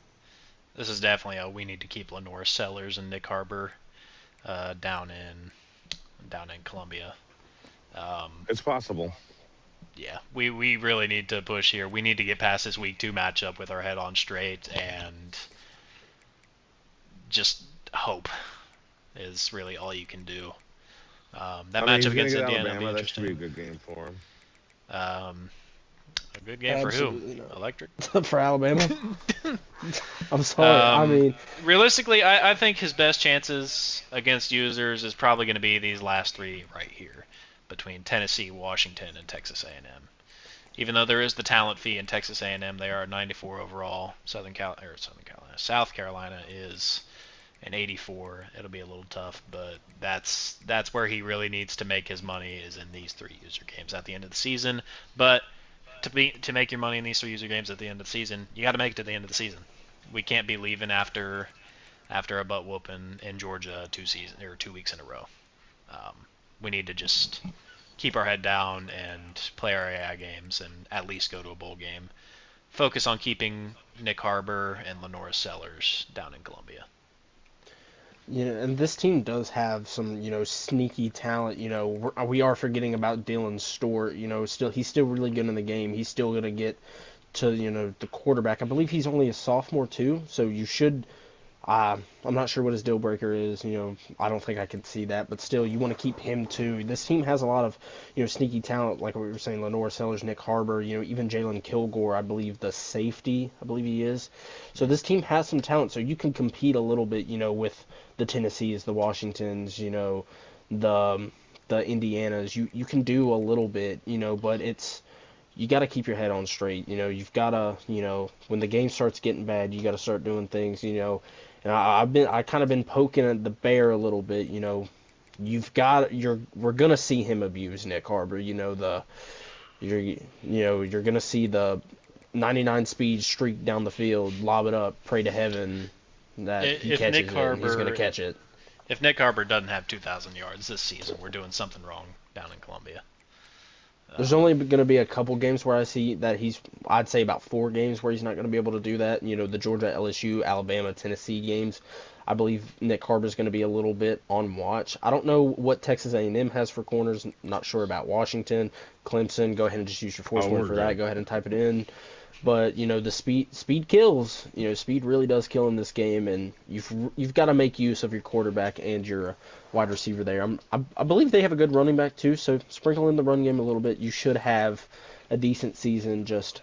This is definitely a we need to keep Lenore Sellers and Nick Harbor down in Columbia. It's possible. Yeah, we really need to push here. We need to get past this week 2 matchup with our head on straight and just hope is really all you can do. That matchup against Indiana will be interesting. That should be a good game for him. A good game Absolutely for who? not. Electric? For Alabama. I'm sorry. I mean, realistically, I think his best chances against users is probably going to be these last 3 right here, between Tennessee, Washington, and Texas A&M. Even though there is the talent fee in Texas A&M, they are 94 overall. South Carolina is an 84. It'll be a little tough, but that's where he really needs to make his money is in these 3 user games at the end of the season. But to make your money in these 3 user games at the end of the season, you got to make it to the end of the season. We can't be leaving after a butt whooping in Georgia 2 weeks in a row. Um, we need to just keep our head down and play our AI games and at least go to a bowl game. Focus on keeping Nick Harbor and Lenora Sellers down in Columbia. Yeah, and this team does have some, sneaky talent. We are forgetting about Dylan Stewart. He's still really good in the game. He's still gonna get to, the quarterback. I believe he's only a sophomore too, so you should. I'm not sure what his deal breaker is. I don't think I can see that, but still, you want to keep him too. This team has a lot of, sneaky talent, like we were saying, Lenora Sellers, Nick Harbor, even Jalen Kilgore, I believe the safety, I believe he is. So this team has some talent, so you can compete a little bit, with the Tennessees, the Washingtons, the Indianas. You can do a little bit, but you got to keep your head on straight. You've got to, when the game starts getting bad, you got to start doing things, And I kind of been poking at the bear a little bit. We're gonna see him abuse Nick Harbor. You're gonna see the 99 speed streak down the field, lob it up, pray to heaven that he If catches Nick it. And he's gonna Harbor, catch it. if Nick Harbor doesn't have 2,000 yards this season, we're doing something wrong down in Columbia. There's only going to be a couple games where I see that I'd say about 4 games where he's not going to be able to do that. The Georgia, LSU, Alabama, Tennessee games. I believe Nick Harbor's going to be a little bit on watch. I don't know what Texas A&M has for corners. Not sure about Washington, Clemson. Go ahead and just use your force one for that. Go ahead and type it in. But the speed kills. Speed really does kill in this game, and you've got to make use of your quarterback and your wide receiver there. I believe they have a good running back too, so sprinkle in the run game a little bit. You should have a decent season. Just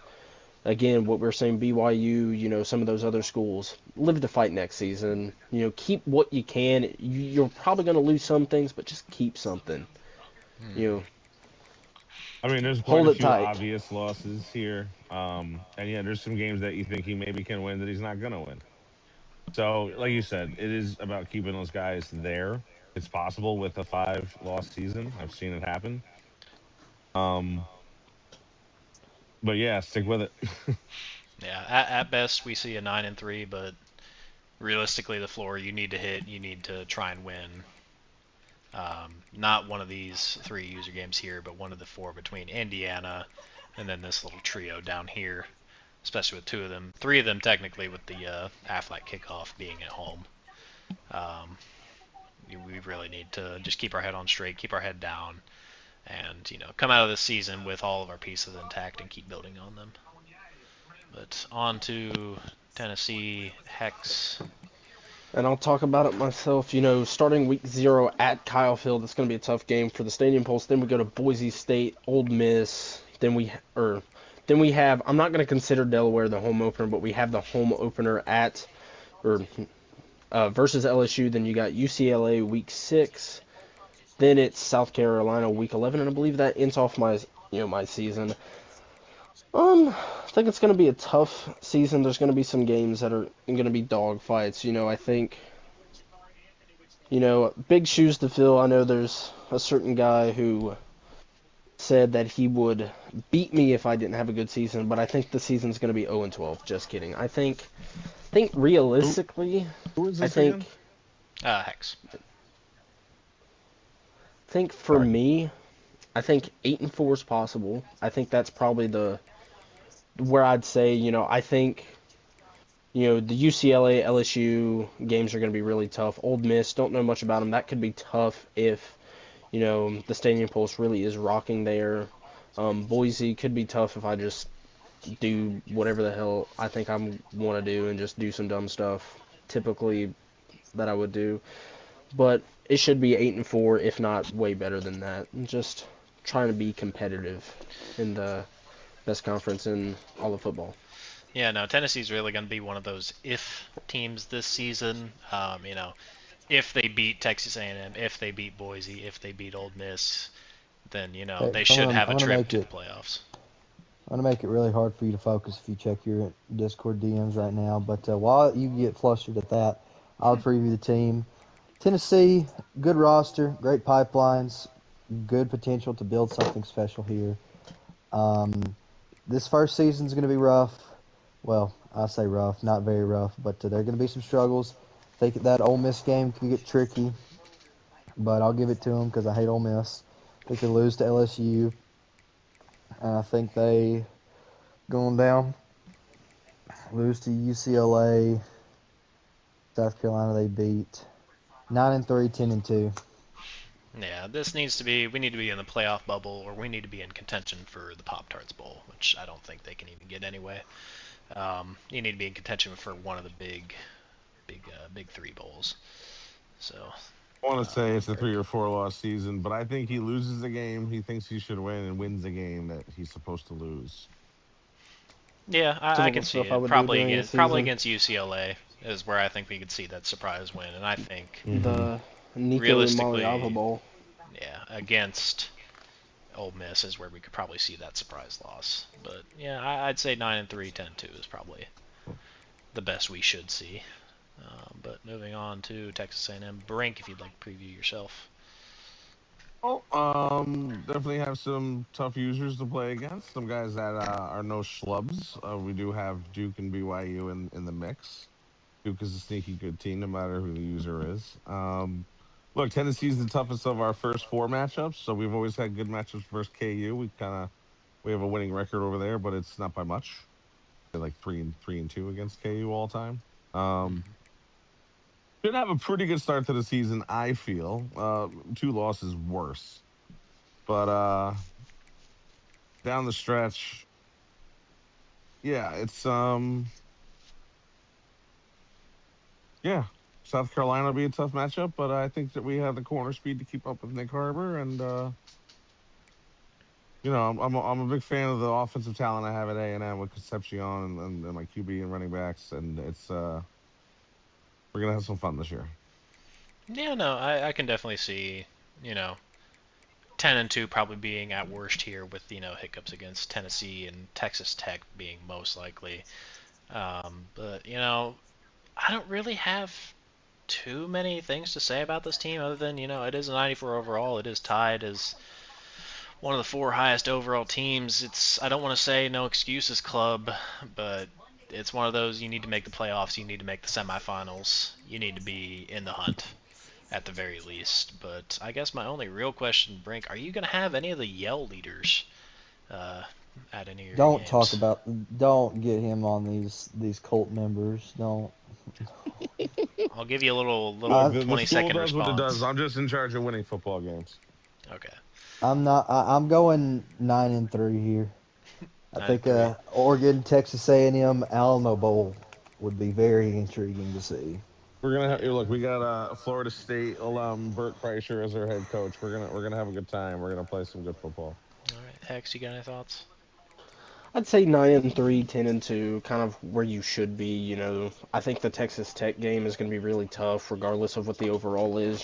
again, what we're saying, BYU, some of those other schools, live to fight next season. Keep what you can. You're probably going to lose some things, but just keep something. I mean, there's quite a few obvious losses here. And yeah, there's some games that you think he maybe can win that he's not going to win. So, like you said, it is about keeping those guys there. It's possible with a 5-loss season. I've seen it happen. But yeah, stick with it. Yeah, at best we see a 9-3, but realistically, the floor you need to hit, you need to try and win. Not one of these 3 user games here, but one of the 4 between Indiana and then this little trio down here, especially with 2 of them, 3 of them technically with the Aflac kickoff being at home. We really need to just keep our head on straight, keep our head down, and come out of this season with all of our pieces intact and keep building on them. But on to Tennessee, Hex. And I'll talk about it myself. Starting week 0 at Kyle Field, it's going to be a tough game for the Stadium Pulse. Then we go to Boise State, Ole Miss. Then we have. I'm not going to consider Delaware the home opener, but we have the home opener versus LSU. Then you got UCLA week 6. Then it's South Carolina week 11, and I believe that ends off my season. I think it's going to be a tough season. There's going to be some games that are going to be dogfights. I think, big shoes to fill. I know there's a certain guy who said that he would beat me if I didn't have a good season, but I think the season's going to be 0-12. Just kidding. I think realistically, Who is this again? Hex. I think for me, I think 8-4 is possible. I think that's probably where I'd say, I think, the UCLA, LSU games are going to be really tough. Ole Miss, don't know much about them. That could be tough if, the Stadium Pulse really is rocking there. Boise could be tough if I just do whatever the hell I think I want to do and just do some dumb stuff, typically, that I would do. But it should be 8-4, if not way better than that. Just trying to be competitive in the best conference in all of football. Yeah, no, Tennessee's really going to be one of those if teams this season. If they beat Texas A&M, if they beat Boise, if they beat Ole Miss, then they should have a trip to the playoffs. I'm gonna make it really hard for you to focus if you check your Discord DMs right now. But while you get flustered at that, I'll preview the team. Tennessee, good roster, great pipelines, good potential to build something special here. This first season's going to be rough. Well, I say rough, not very rough, but there are going to be some struggles. I think that Ole Miss game can get tricky. but I'll give it to them because I hate Ole Miss. I think they lose to LSU. I think they going down, lose to UCLA. South Carolina they beat 9-3, 10-2. Yeah, this needs to be. We need to be in the playoff bubble, or we need to be in contention for the Pop Tarts Bowl, which I don't think they can even get anyway. You need to be in contention for one of the big three bowls. So. I want to say it's a 3 or 4 loss season, but I think he loses a game he thinks he should win and wins a game that he's supposed to lose. Yeah, I Typical can see stuff I it. would do during the Probably season. against UCLA is where I think we could see that surprise win, and I think The Nico Imaliava realistically, Bowl. yeah, against Ole Miss is where we could probably see that surprise loss. But yeah, I'd say 9-3, 10-2 is probably the best we should see. But moving on to Texas A&M, Brink, if you'd like to preview yourself. Oh, definitely have some tough users to play against. Some guys that are no schlubs. We do have Duke and BYU in the mix. Duke is a sneaky good team, no matter who the user is. Look, Tennessee's the toughest of our first 4 matchups, so we've always had good matchups versus KU. We have a winning record over there, but it's not by much. They're like 3-2 against KU all time. Should have a pretty good start to the season, I feel. 2 losses worse. But down the stretch, yeah, it's yeah. South Carolina will be a tough matchup, but I think that we have the corner speed to keep up with Nick Harbor, and I'm a big fan of the offensive talent I have at A&M with Concepcion and my QB and running backs, and it's we're gonna have some fun this year. Yeah, no, I can definitely see, you know, 10-2 probably being at worst here with, hiccups against Tennessee and Texas Tech being most likely. But, I don't really have too many things to say about this team other than, it is a 94 overall. It is tied as one of the 4 highest overall teams. I don't want to say no excuses club, but it's one of those you need to make the playoffs, you need to make the semifinals, you need to be in the hunt at the very least. But I guess my only real question, Brink, are you going to have any of the Yell leaders uh, at any of your games? Don't get him on these cult members. Don't. I'll give you a little Look, I, the school 20-second does what it does. response. I'm just in charge of winning football games. Okay. I'm not. I'm going 9-3 here. I think 9-3. Oregon, Texas A&M, Alamo Bowl would be very intriguing to see. We're gonna have, Yeah. look. We got Florida State alum Burt Kreischer as our head coach. We're gonna have a good time. We're gonna play some good football. All right. Hex, you got any thoughts? I'd say 9-3, 10-2, kind of where you should be. I think the Texas Tech game is going to be really tough, regardless of what the overall is.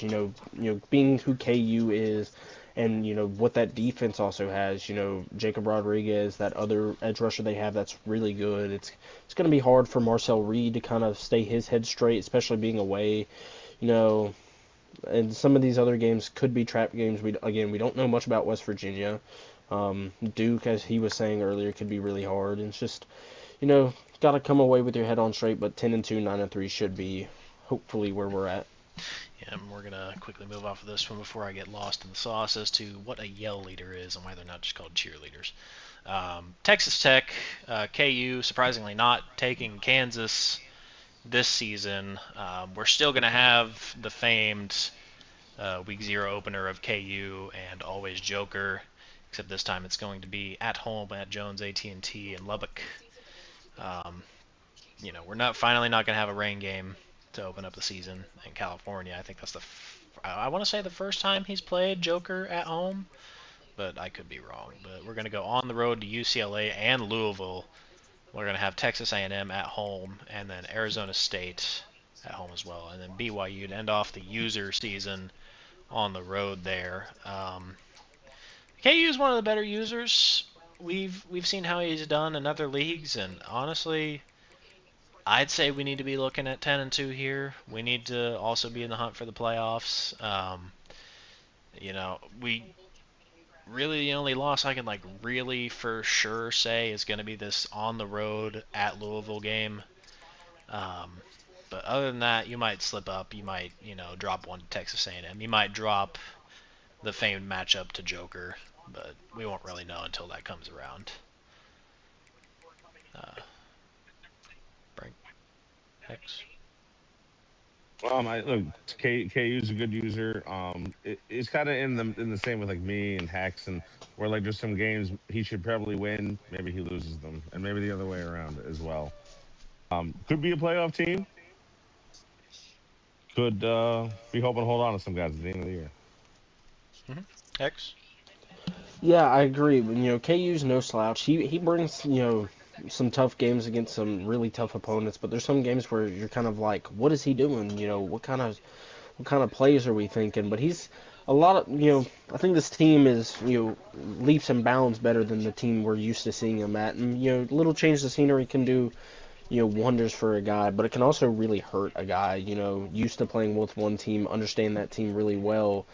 Being who KU is, and what that defense also has. Jacob Rodriguez, that other edge rusher they have, that's really good. It's going to be hard for Marcel Reed to kind of stay his head straight, especially being away. You know, and some of these other games could be trap games. We don't know much about West Virginia. Duke, as he was saying earlier, could be really hard. And it's just, got to come away with your head on straight. But 10-2, 9-3 should be hopefully where we're at. Yeah, and we're going to quickly move off of this one before I get lost in the sauce as to what a Yell leader is and why they're not just called cheerleaders. Texas Tech, KU, surprisingly not taking Kansas this season. We're still going to have the famed Week 0 opener of KU and always Joker, except this time it's going to be at home at Jones AT&T in Lubbock. We're finally not going to have a rain game to open up the season in California. I think that's I want to say the first time he's played Joker at home, but I could be wrong. But we're going to go on the road to UCLA and Louisville. We're going to have Texas A&M at home, and then Arizona State at home as well, and then BYU to end off the user season on the road there. KU is one of the better users. We've seen how he's done in other leagues, and honestly, I'd say we need to be looking at 10-2 here. We need to also be in the hunt for the playoffs. We really the only loss I can really for sure say is going to be this on the road at Louisville game. But other than that, you might slip up. You might, drop one to Texas A&M. You might drop the famed matchup to Joker, but we won't really know until that comes around. Brink X. Look, KU's a good user. It's kind of in the same with like me and Hex, and where like there's some games he should probably win, maybe he loses them, and maybe the other way around as well. Could be a playoff team. Could be hoping to hold on to some guys at the end of the year. X. Yeah, I agree. KU's no slouch. He brings some tough games against some really tough opponents, but there's some games where you're kind of like, what is he doing? What kind of plays are we thinking? But he's a lot of I think this team is leaps and bounds better than the team we're used to seeing him at, and little change the scenery can do wonders for a guy, but it can also really hurt a guy used to playing with one team, understand that team really well.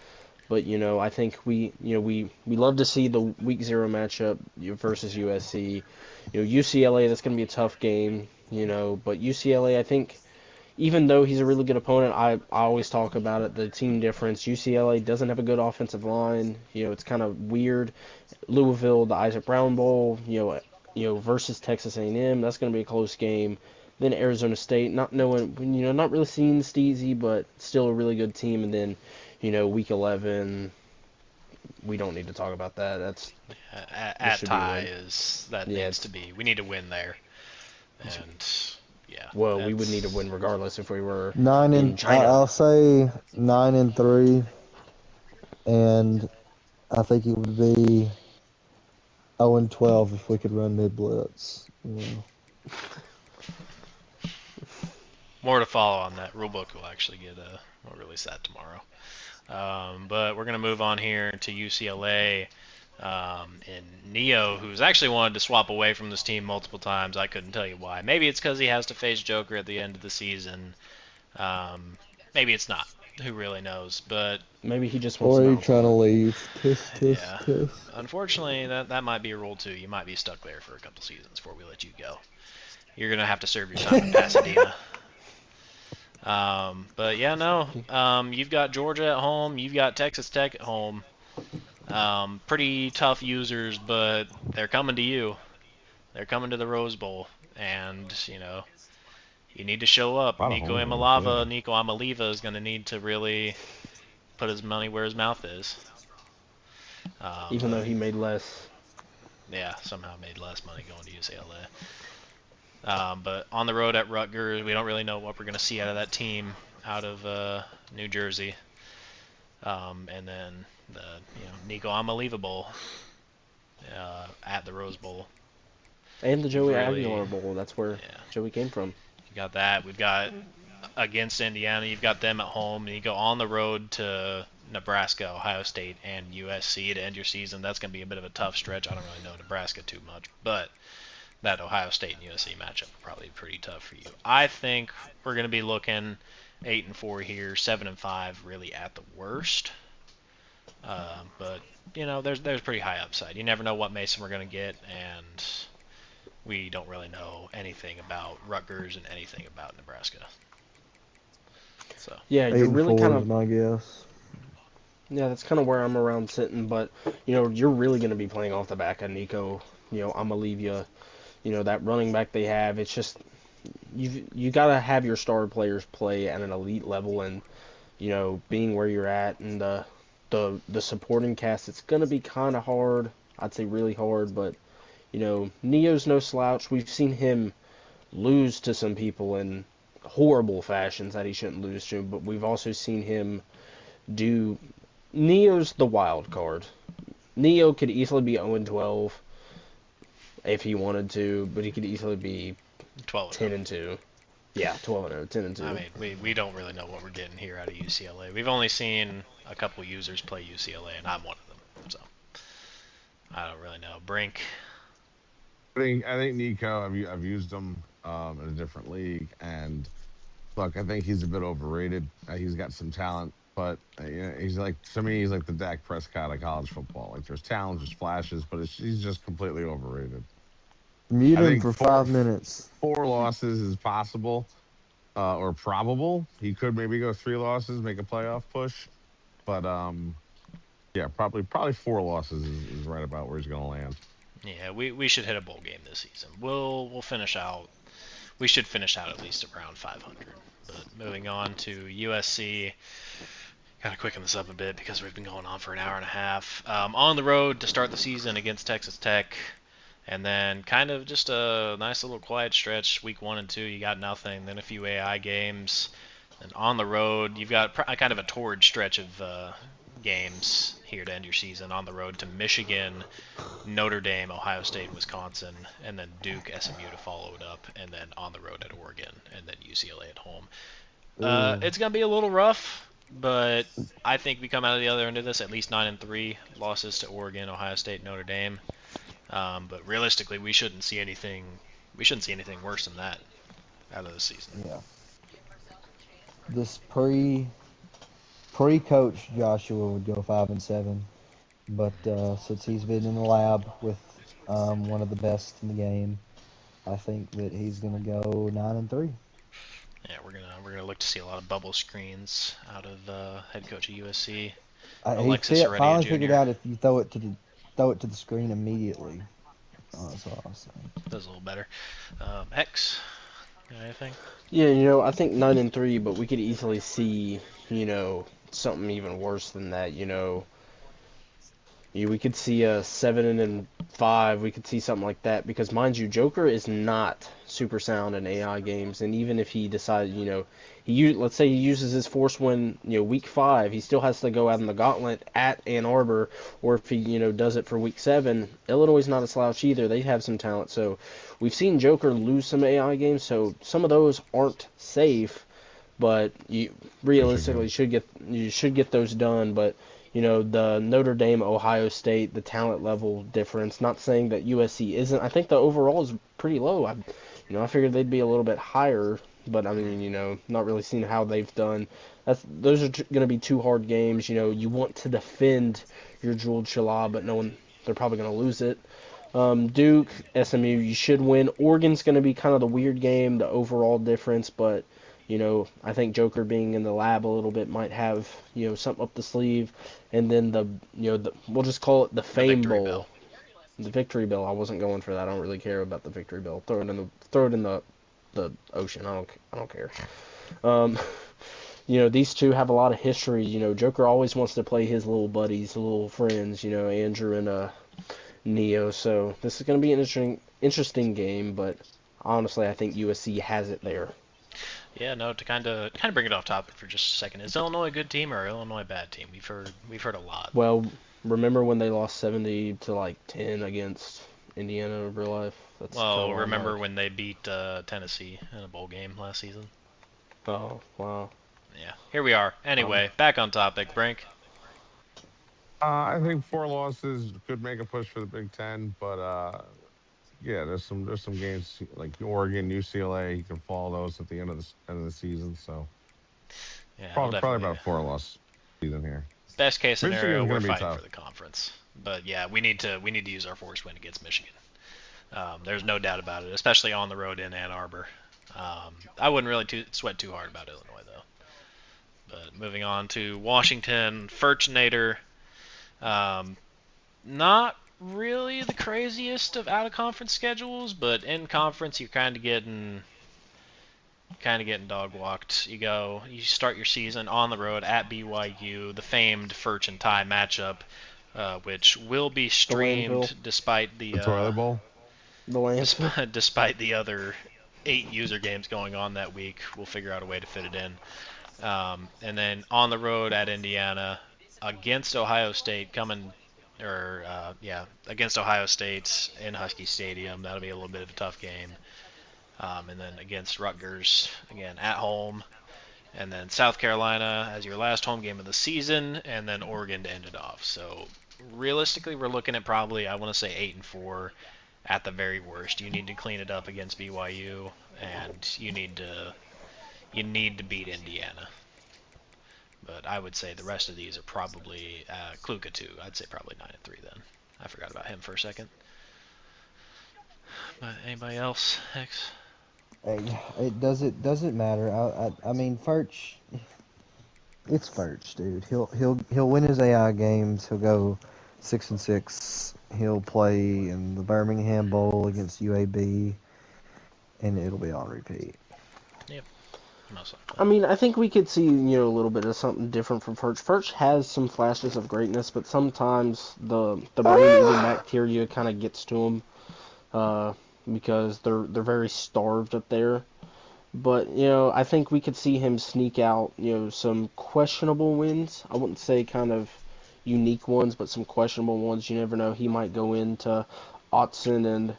But I think we love to see the week 0 matchup versus USC. UCLA, that's going to be a tough game. But UCLA, I think, even though he's a really good opponent, I always talk about it, the team difference. UCLA doesn't have a good offensive line. It's kind of weird. Louisville, the Isaac Brown Bowl, versus Texas A&M, that's going to be a close game. Then Arizona State, not really seeing Steezy, but still a really good team. And then, week 11, we don't need to talk about that. That's at tie is that needs to be. We need to win there, and yeah. Well, we would need to win regardless if we were 9 in China. I'll say 9-3, and I think it would be 0-12 if we could run mid blitz. More to follow on that. Rulebook will actually we'll release that tomorrow. But we're going to move on here to UCLA. And Neo, who's actually wanted to swap away from this team multiple times. I couldn't tell you why. Maybe it's because he has to face Joker at the end of the season. Maybe it's not. Who really knows? But maybe he just wants to. Or are you trying to leave? Tisk. Unfortunately, that might be a rule too. You might be stuck there for a couple seasons before we let you go. You're gonna have to serve your time in Pasadena. But yeah, no. You've got Georgia at home. You've got Texas Tech at home. Pretty tough users, but they're coming to you. They're coming to the Rose Bowl, and you need to show up. Nico Amaliva is going to need to really put his money where his mouth is. Even though he made less. Yeah, somehow made less money going to UCLA. But on the road at Rutgers, we don't really know what we're going to see out of that team out of New Jersey. And then the Nico Amaliva at the Rose Bowl. And the Joey Aguilar Bowl. That's where Joey came from. You got that. We've got against Indiana. You've got them at home. And you go on the road to Nebraska, Ohio State, and USC to end your season. That's going to be a bit of a tough stretch. I don't really know Nebraska too much, but that Ohio State and USC matchup will probably be pretty tough for you. I think we're going to be looking 8-4 here, 7-5 really at the worst. But there's pretty high upside. You never know what Mason we're going to get, and we don't really know anything about Rutgers and anything about Nebraska. So yeah, you're really kind of my guess. Yeah, that's kind of where I'm around sitting, but you're really going to be playing off the back of Nico. Amaliva, that running back they have. It's just you got to have your star players play at an elite level, and being where you're at and the supporting cast, it's going to be kind of hard. I'd say really hard, but Neo's no slouch. We've seen him lose to some people in horrible fashions that he shouldn't lose to, but we've also seen him do. Neo's the wild card. Neo could easily be 0-12 if he wanted to, but he could easily be 10-2. Yeah, 12-0, 10-2. I mean, we don't really know what we're getting here out of UCLA. We've only seen a couple users play UCLA, and I'm one of them. So I don't really know. Brink. I think Nico. I've used him in a different league, and look, I think he's a bit overrated. He's got some talent, but he's like, to me, he's like the Dak Prescott of college football. Like, there's talent, there's flashes, but he's just completely overrated. Mute him for 5 minutes. 4 losses is possible. or probable. He could maybe go 3 losses, make a playoff push, but yeah, probably 4 losses is right about where he's going to land. Yeah, we should hit a bowl game this season. We'll finish out. We should finish out at least around 500. But moving on to USC. Gotta quicken this up a bit because we've been going on for an hour and a half. On the road to start the season against Texas Tech, and then kind of just a nice little quiet stretch. Week 1 and 2, you got nothing. Then a few AI games, and on the road, you've got kind of a torrid stretch of games here to end your season. On the road to Michigan, Notre Dame, Ohio State, and Wisconsin, and then Duke, SMU to follow it up, and then on the road at Oregon, and then UCLA at home. Ooh. It's gonna be a little rough, but I think we come out of the other end of this at least 9-3, losses to Oregon, Ohio State, Notre Dame. But realistically, we shouldn't see anything. We shouldn't see anything worse than that out of the season. Yeah. This pre-coach Joshua would go 5-7, but since he's been in the lab with one of the best in the game, I think that he's gonna go 9-3. Yeah, we're gonna look to see a lot of bubble screens out of head coach of USC, He Alexis Heredia finally figured Jr. out if you throw it to the screen immediately. That's what I was saying. Does a little better. X, got anything? Yeah, I think 9-3, but we could easily see, something even worse than that. We could see a 7-5. We could see something like that because, mind you, Joker is not super sound in AI games, and even if he decided, let's say he uses his force win, week 5, he still has to go out in the gauntlet at Ann Arbor, or if he, does it for week 7, Illinois is not a slouch either. They have some talent, so we've seen Joker lose some AI games, so some of those aren't safe, but you realistically you should get those done, but. The Notre Dame, Ohio State, the talent level difference. Not saying that USC isn't. I think the overall is pretty low. I figured they'd be a little bit higher, but I mean, not really seeing how they've done. Those are going to be 2 hard games. You want to defend your jeweled Shala, but they're probably going to lose it. Duke, SMU, you should win. Oregon's going to be kind of the weird game, the overall difference, but. I think Joker being in the lab a little bit might have, something up the sleeve. And then we'll just call it the Fame Bowl. Bell. The Victory Bell. I wasn't going for that. I don't really care about the Victory Bell. Throw it in the ocean. I don't care. These two have a lot of history. Joker always wants to play his little buddies, little friends, Andrew and Neo. So this is going to be an interesting game, but honestly, I think USC has it there. Yeah, no. To kind of bring it off topic for just a second, is Illinois a good team or Illinois a bad team? We've heard a lot. Well, remember when they lost 70-10 against Indiana in real life? Remember when they beat Tennessee in a bowl game last season? Oh, wow. Yeah, here we are. Anyway, back on topic. Brink? I think 4 losses could make a push for the Big Ten, but yeah, there's some games like Oregon, UCLA. You can follow those at the end of the season. So yeah, probably about 4 loss season here. Best case scenario, we're fighting tough for the conference. But yeah, we need to use our force win against Michigan. There's no doubt about it, especially on the road in Ann Arbor. I wouldn't really sweat too hard about Illinois though. But moving on to Washington, Furchinator. Not really the craziest of out-of-conference schedules, but in conference you're kind of getting dog walked. You start your season on the road at BYU, the famed Furch and Tie matchup, which will be streamed despite the Toilet Bowl. Despite the other 8 user games going on that week. We'll figure out a way to fit it in. And then on the road at Indiana against Ohio State against Ohio State in Husky Stadium. That'll be a little bit of a tough game. And then against Rutgers, again, at home. And then South Carolina as your last home game of the season, and then Oregon to end it off. So realistically, we're looking at probably, I want to say 8-4 at the very worst. You need to clean it up against BYU, and you need to beat Indiana. But I would say the rest of these are probably Kluka too. I'd say probably 9-3 then. I forgot about him for a second. But anybody else? X? It doesn't matter. I mean, Furch. It's Furch, dude. He'll win his AI games. He'll go 6-6. He'll play in the Birmingham Bowl against UAB, and it'll be on repeat. Yep. Most likely. I mean, I think we could see, a little bit of something different from Furch. Furch has some flashes of greatness, but sometimes the brain-eating bacteria kind of gets to him, because they're very starved up there. But, I think we could see him sneak out, some questionable wins. I wouldn't say kind of unique ones, but some questionable ones. You never know. He might go into Autzen and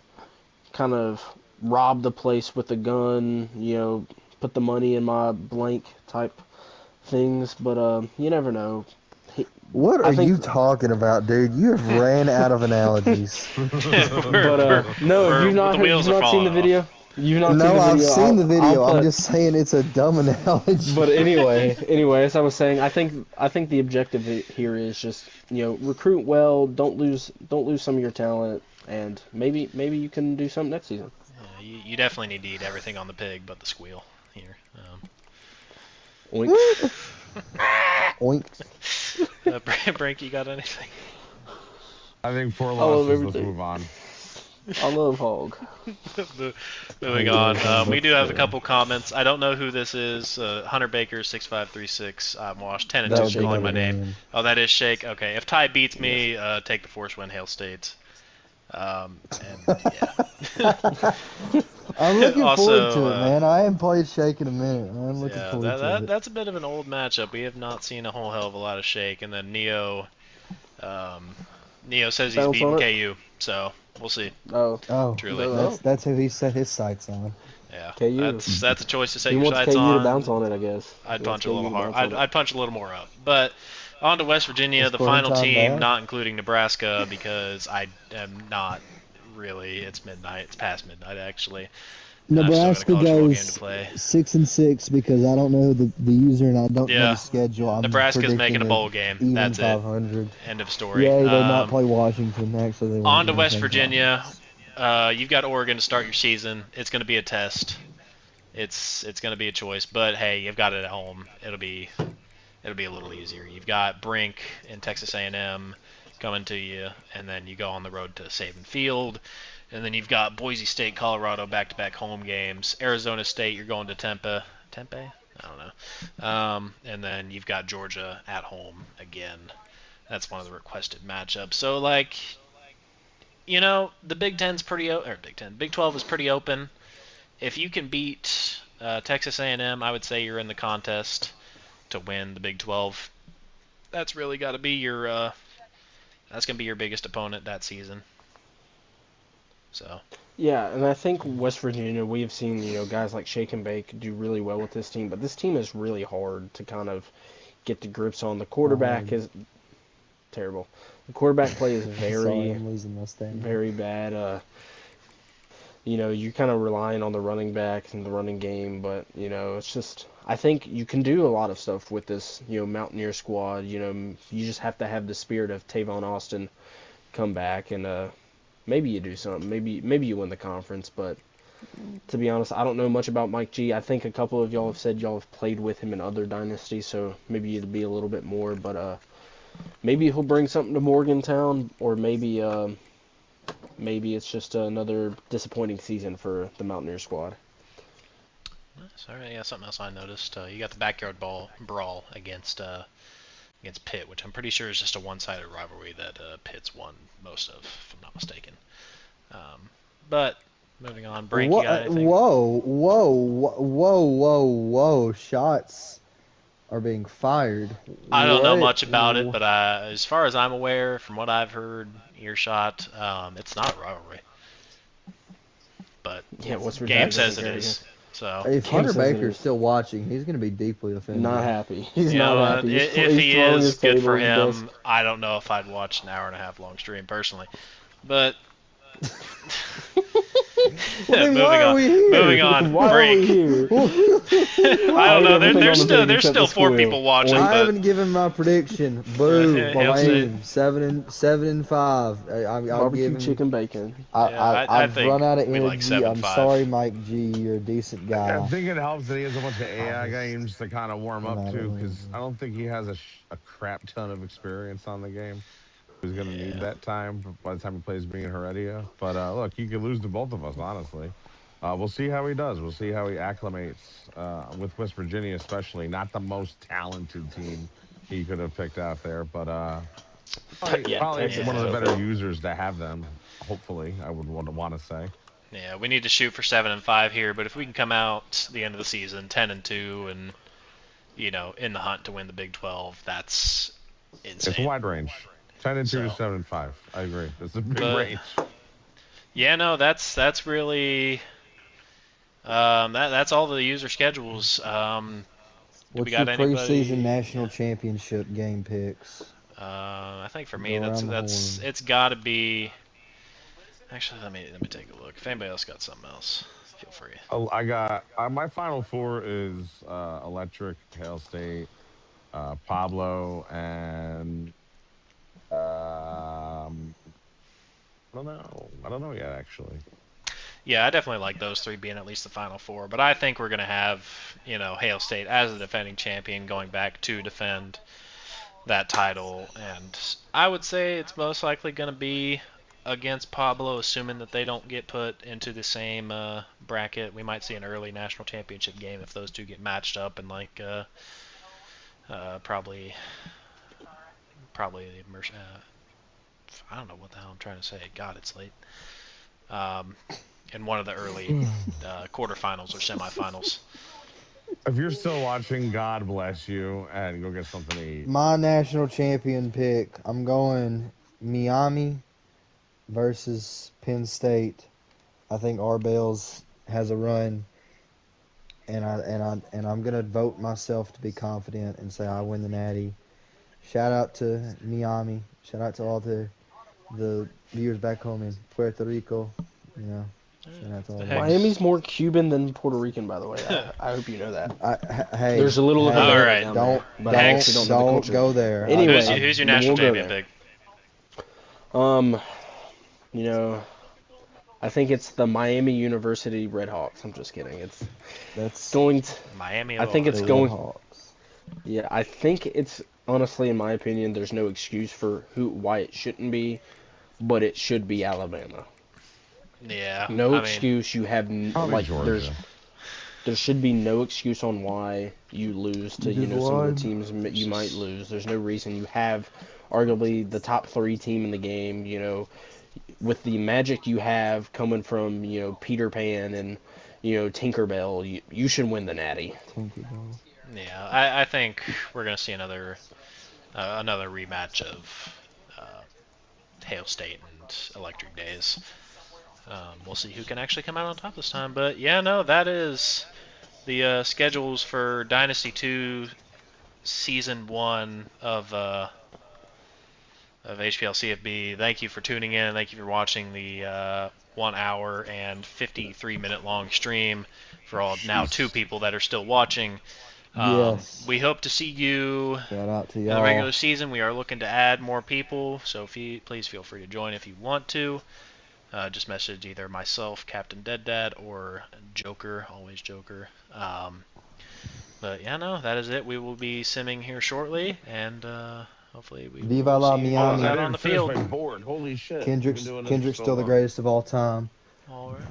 kind of rob the place with a gun, put the money in my blank type things. But, you never know. What are you talking about, dude? You have ran out of analogies. No, have you not seen the video? You've not seen the No, video. I've seen the video. I'm just saying it's a dumb analogy. But anyway, as I was saying, I think the objective here is just, recruit well, don't lose some of your talent, and maybe you can do something next season. Yeah, you definitely need to eat everything on the pig but the squeal here. Oink. Oink. Brink, you got anything? I think 4 losses. Let's move on. I love Hog. Moving on. We do have a couple comments. I don't know who this is. Hunter Baker 6536. I'm washed 10 and 2 calling my name. Oh, that is Shake. Okay. If Ty beats me, take the force win. Hail State. And yeah. I'm looking forward to it, man. I haven't played Shake in a minute. I'm looking forward to it. That's a bit of an old matchup. We have not seen a whole hell of a lot of Shake. And then Neo says he's beating KU. So we'll see. Oh, truly. That's who he set his sights on. Yeah, KU. That's a choice to set he your wants sights KU on. to bounce on it, I guess. I'd punch a little hard. I'd punch a little more up. But on to West Virginia, Is the final Clementine team, bad? not including Nebraska, because I am not really. It's midnight. It's past midnight actually. Nebraska goes game to play. 6-6 because I don't know the user and I don't know Yeah. the schedule. I'm Nebraska's making predicting a bowl game. Even That's 500. it. End of story. Yeah, they not play Washington. Actually, they won't On to even West play Virginia. Washington. You've got Oregon to start your season. It's going to be a test. It's going to be a choice, but hey, you've got it at home. It'll be a little easier. You've got Brink and Texas A&M coming to you, and then you go on the road to Saban Field, and then you've got Boise State, Colorado back-to-back home games. Arizona State, you're going to Tempe. I don't know. And then you've got Georgia at home again. That's one of the requested matchups. So like, the Big 10's Big 12 is pretty open. If you can beat Texas A&M, I would say you're in the contest to win the Big 12. That's really got to be your that's going to be your biggest opponent that season. So. Yeah, and I think West Virginia, we have seen, guys like Shake and Bake do really well with this team, but this team is really hard to kind of get the grips on. The quarterback is terrible. The quarterback play is very bad. You're kind of relying on the running back and the running game, but, it's just, I think you can do a lot of stuff with this, Mountaineer squad. You just have to have the spirit of Tavon Austin come back, and maybe you do something. Maybe you win the conference, but to be honest, I don't know much about Mike G. I think a couple of y'all have said y'all have played with him in other dynasties, so maybe it'd be a little bit more, but maybe he'll bring something to Morgantown, or maybe it's just another disappointing season for the Mountaineer squad. Sorry, yeah, something else I noticed. You got the backyard brawl against Pitt, which I'm pretty sure is just a one-sided rivalry that Pitt's won most of, if I'm not mistaken. But moving on, Brink, you got anything? Whoa! Shots are being fired. I don't know much about it, but as far as I'm aware, from what I've heard, earshot, it's not a rivalry. But yeah, game says it is. So if Hunter Baker's still watching, he's going to be deeply offended. Not happy. He's not happy. If he is, good for him. I don't know if I'd watch an hour and a half long stream personally, but then moving why are on. we here? Moving on. Why are we Break. here? I don't know. Everything There's on the still page there's except still the 4 score. people watching, I but haven't given my prediction. Boo, Hail State. lame. 7-5. I'll Barbecue give him. chicken bacon. Yeah, I I've think run out of we like energy. I'm 7-5. sorry, Mike G. You're a decent I guy. think it helps that he has a bunch of AI games to kind of warm I'm up out to, of because energy. I don't think he has a crap ton of experience on the game. He's going to need Yeah. that time by the time he plays me and Heredia. But look, he could lose to both of us, honestly. We'll see how he does. We'll see how he acclimates with West Virginia, especially. Not the most talented team he could have picked out there, but Yeah, probably Texas one is of the Yeah. open. better users to have them. Hopefully, I would want to say. Yeah, we need to shoot for 7-5 here, but if we can come out the end of the season 10-2 and in the hunt to win the Big 12, that's It's a insane. wide range. 10-2 to So, 7-5. I agree. It's a big but range. yeah, no, that's really that's all the user schedules. Do we What's your got preseason anybody? national championship game picks? I think for me Go around the that's horn. it's got to be. Actually, let me take a look. If anybody else got something else, feel free. I got my final four is Electric, Hail State, Pablo, and I don't know yet actually. Yeah, I definitely like those 3 being at least the final 4, but I think we're going to have, Hail State as the defending champion going back to defend that title, and I would say it's most likely going to be against Pablo, assuming that they don't get put into the same bracket. We might see an early national championship game if those two get matched up, and probably I don't know what the hell I'm trying to say. God, it's late. In one of the early quarterfinals or semifinals. If you're still watching, God bless you, and go get something to eat. My national champion pick. I'm going Miami versus Penn State. I think Arbels has a run, and I'm gonna vote myself to be confident and say I win the Natty. Shout out to Miami. Shout out to all the viewers back home in Puerto Rico. You know, shout out to all The of heck? them. Miami's more Cuban than Puerto Rican, by the way. I hope you know that. Hey, There's a little of hey, the All right. down don't there, but I Hex. actually don't know the culture. go there. Anyway, who's your then national we'll go champion there. pick? You know, I think it's the Miami University Redhawks. I'm just kidding. That's Going to. Miami. I think Lord. it's the going. Hawks. Yeah, I think it's honestly, in my opinion, there's no excuse for why it shouldn't be, but it should be Alabama. Yeah. No I mean, excuse. You have Probably Georgia. there should be no excuse on why you lose to Just some of the one. teams you might lose. There's no reason. You have arguably the top 3 team in the game. With the magic you have coming from Peter Pan and Tinkerbell, you should win the Natty. Tinkerbell. yeah. I think we're gonna see another rematch of Hail State and Electric Days. We'll see who can actually come out on top this time. But yeah, no, that is the schedules for Dynasty 2 Season 1 of HPL CFB. Thank you for tuning in. Thank you for watching the 1 hour and 53-minute long stream for all now 2 people that are still watching. Yes. We hope to see you Shout out to in the y'all. regular season. We are looking to add more people, so please feel free to join if you want to. Just message either myself, Captain Dead Dad, or Joker, always Joker. But yeah, no, that is it. We will be simming here shortly, and hopefully we Viva will la see you Miami. guys out on the field. My board. Holy shit. Kendrick's still the greatest of all time. All right.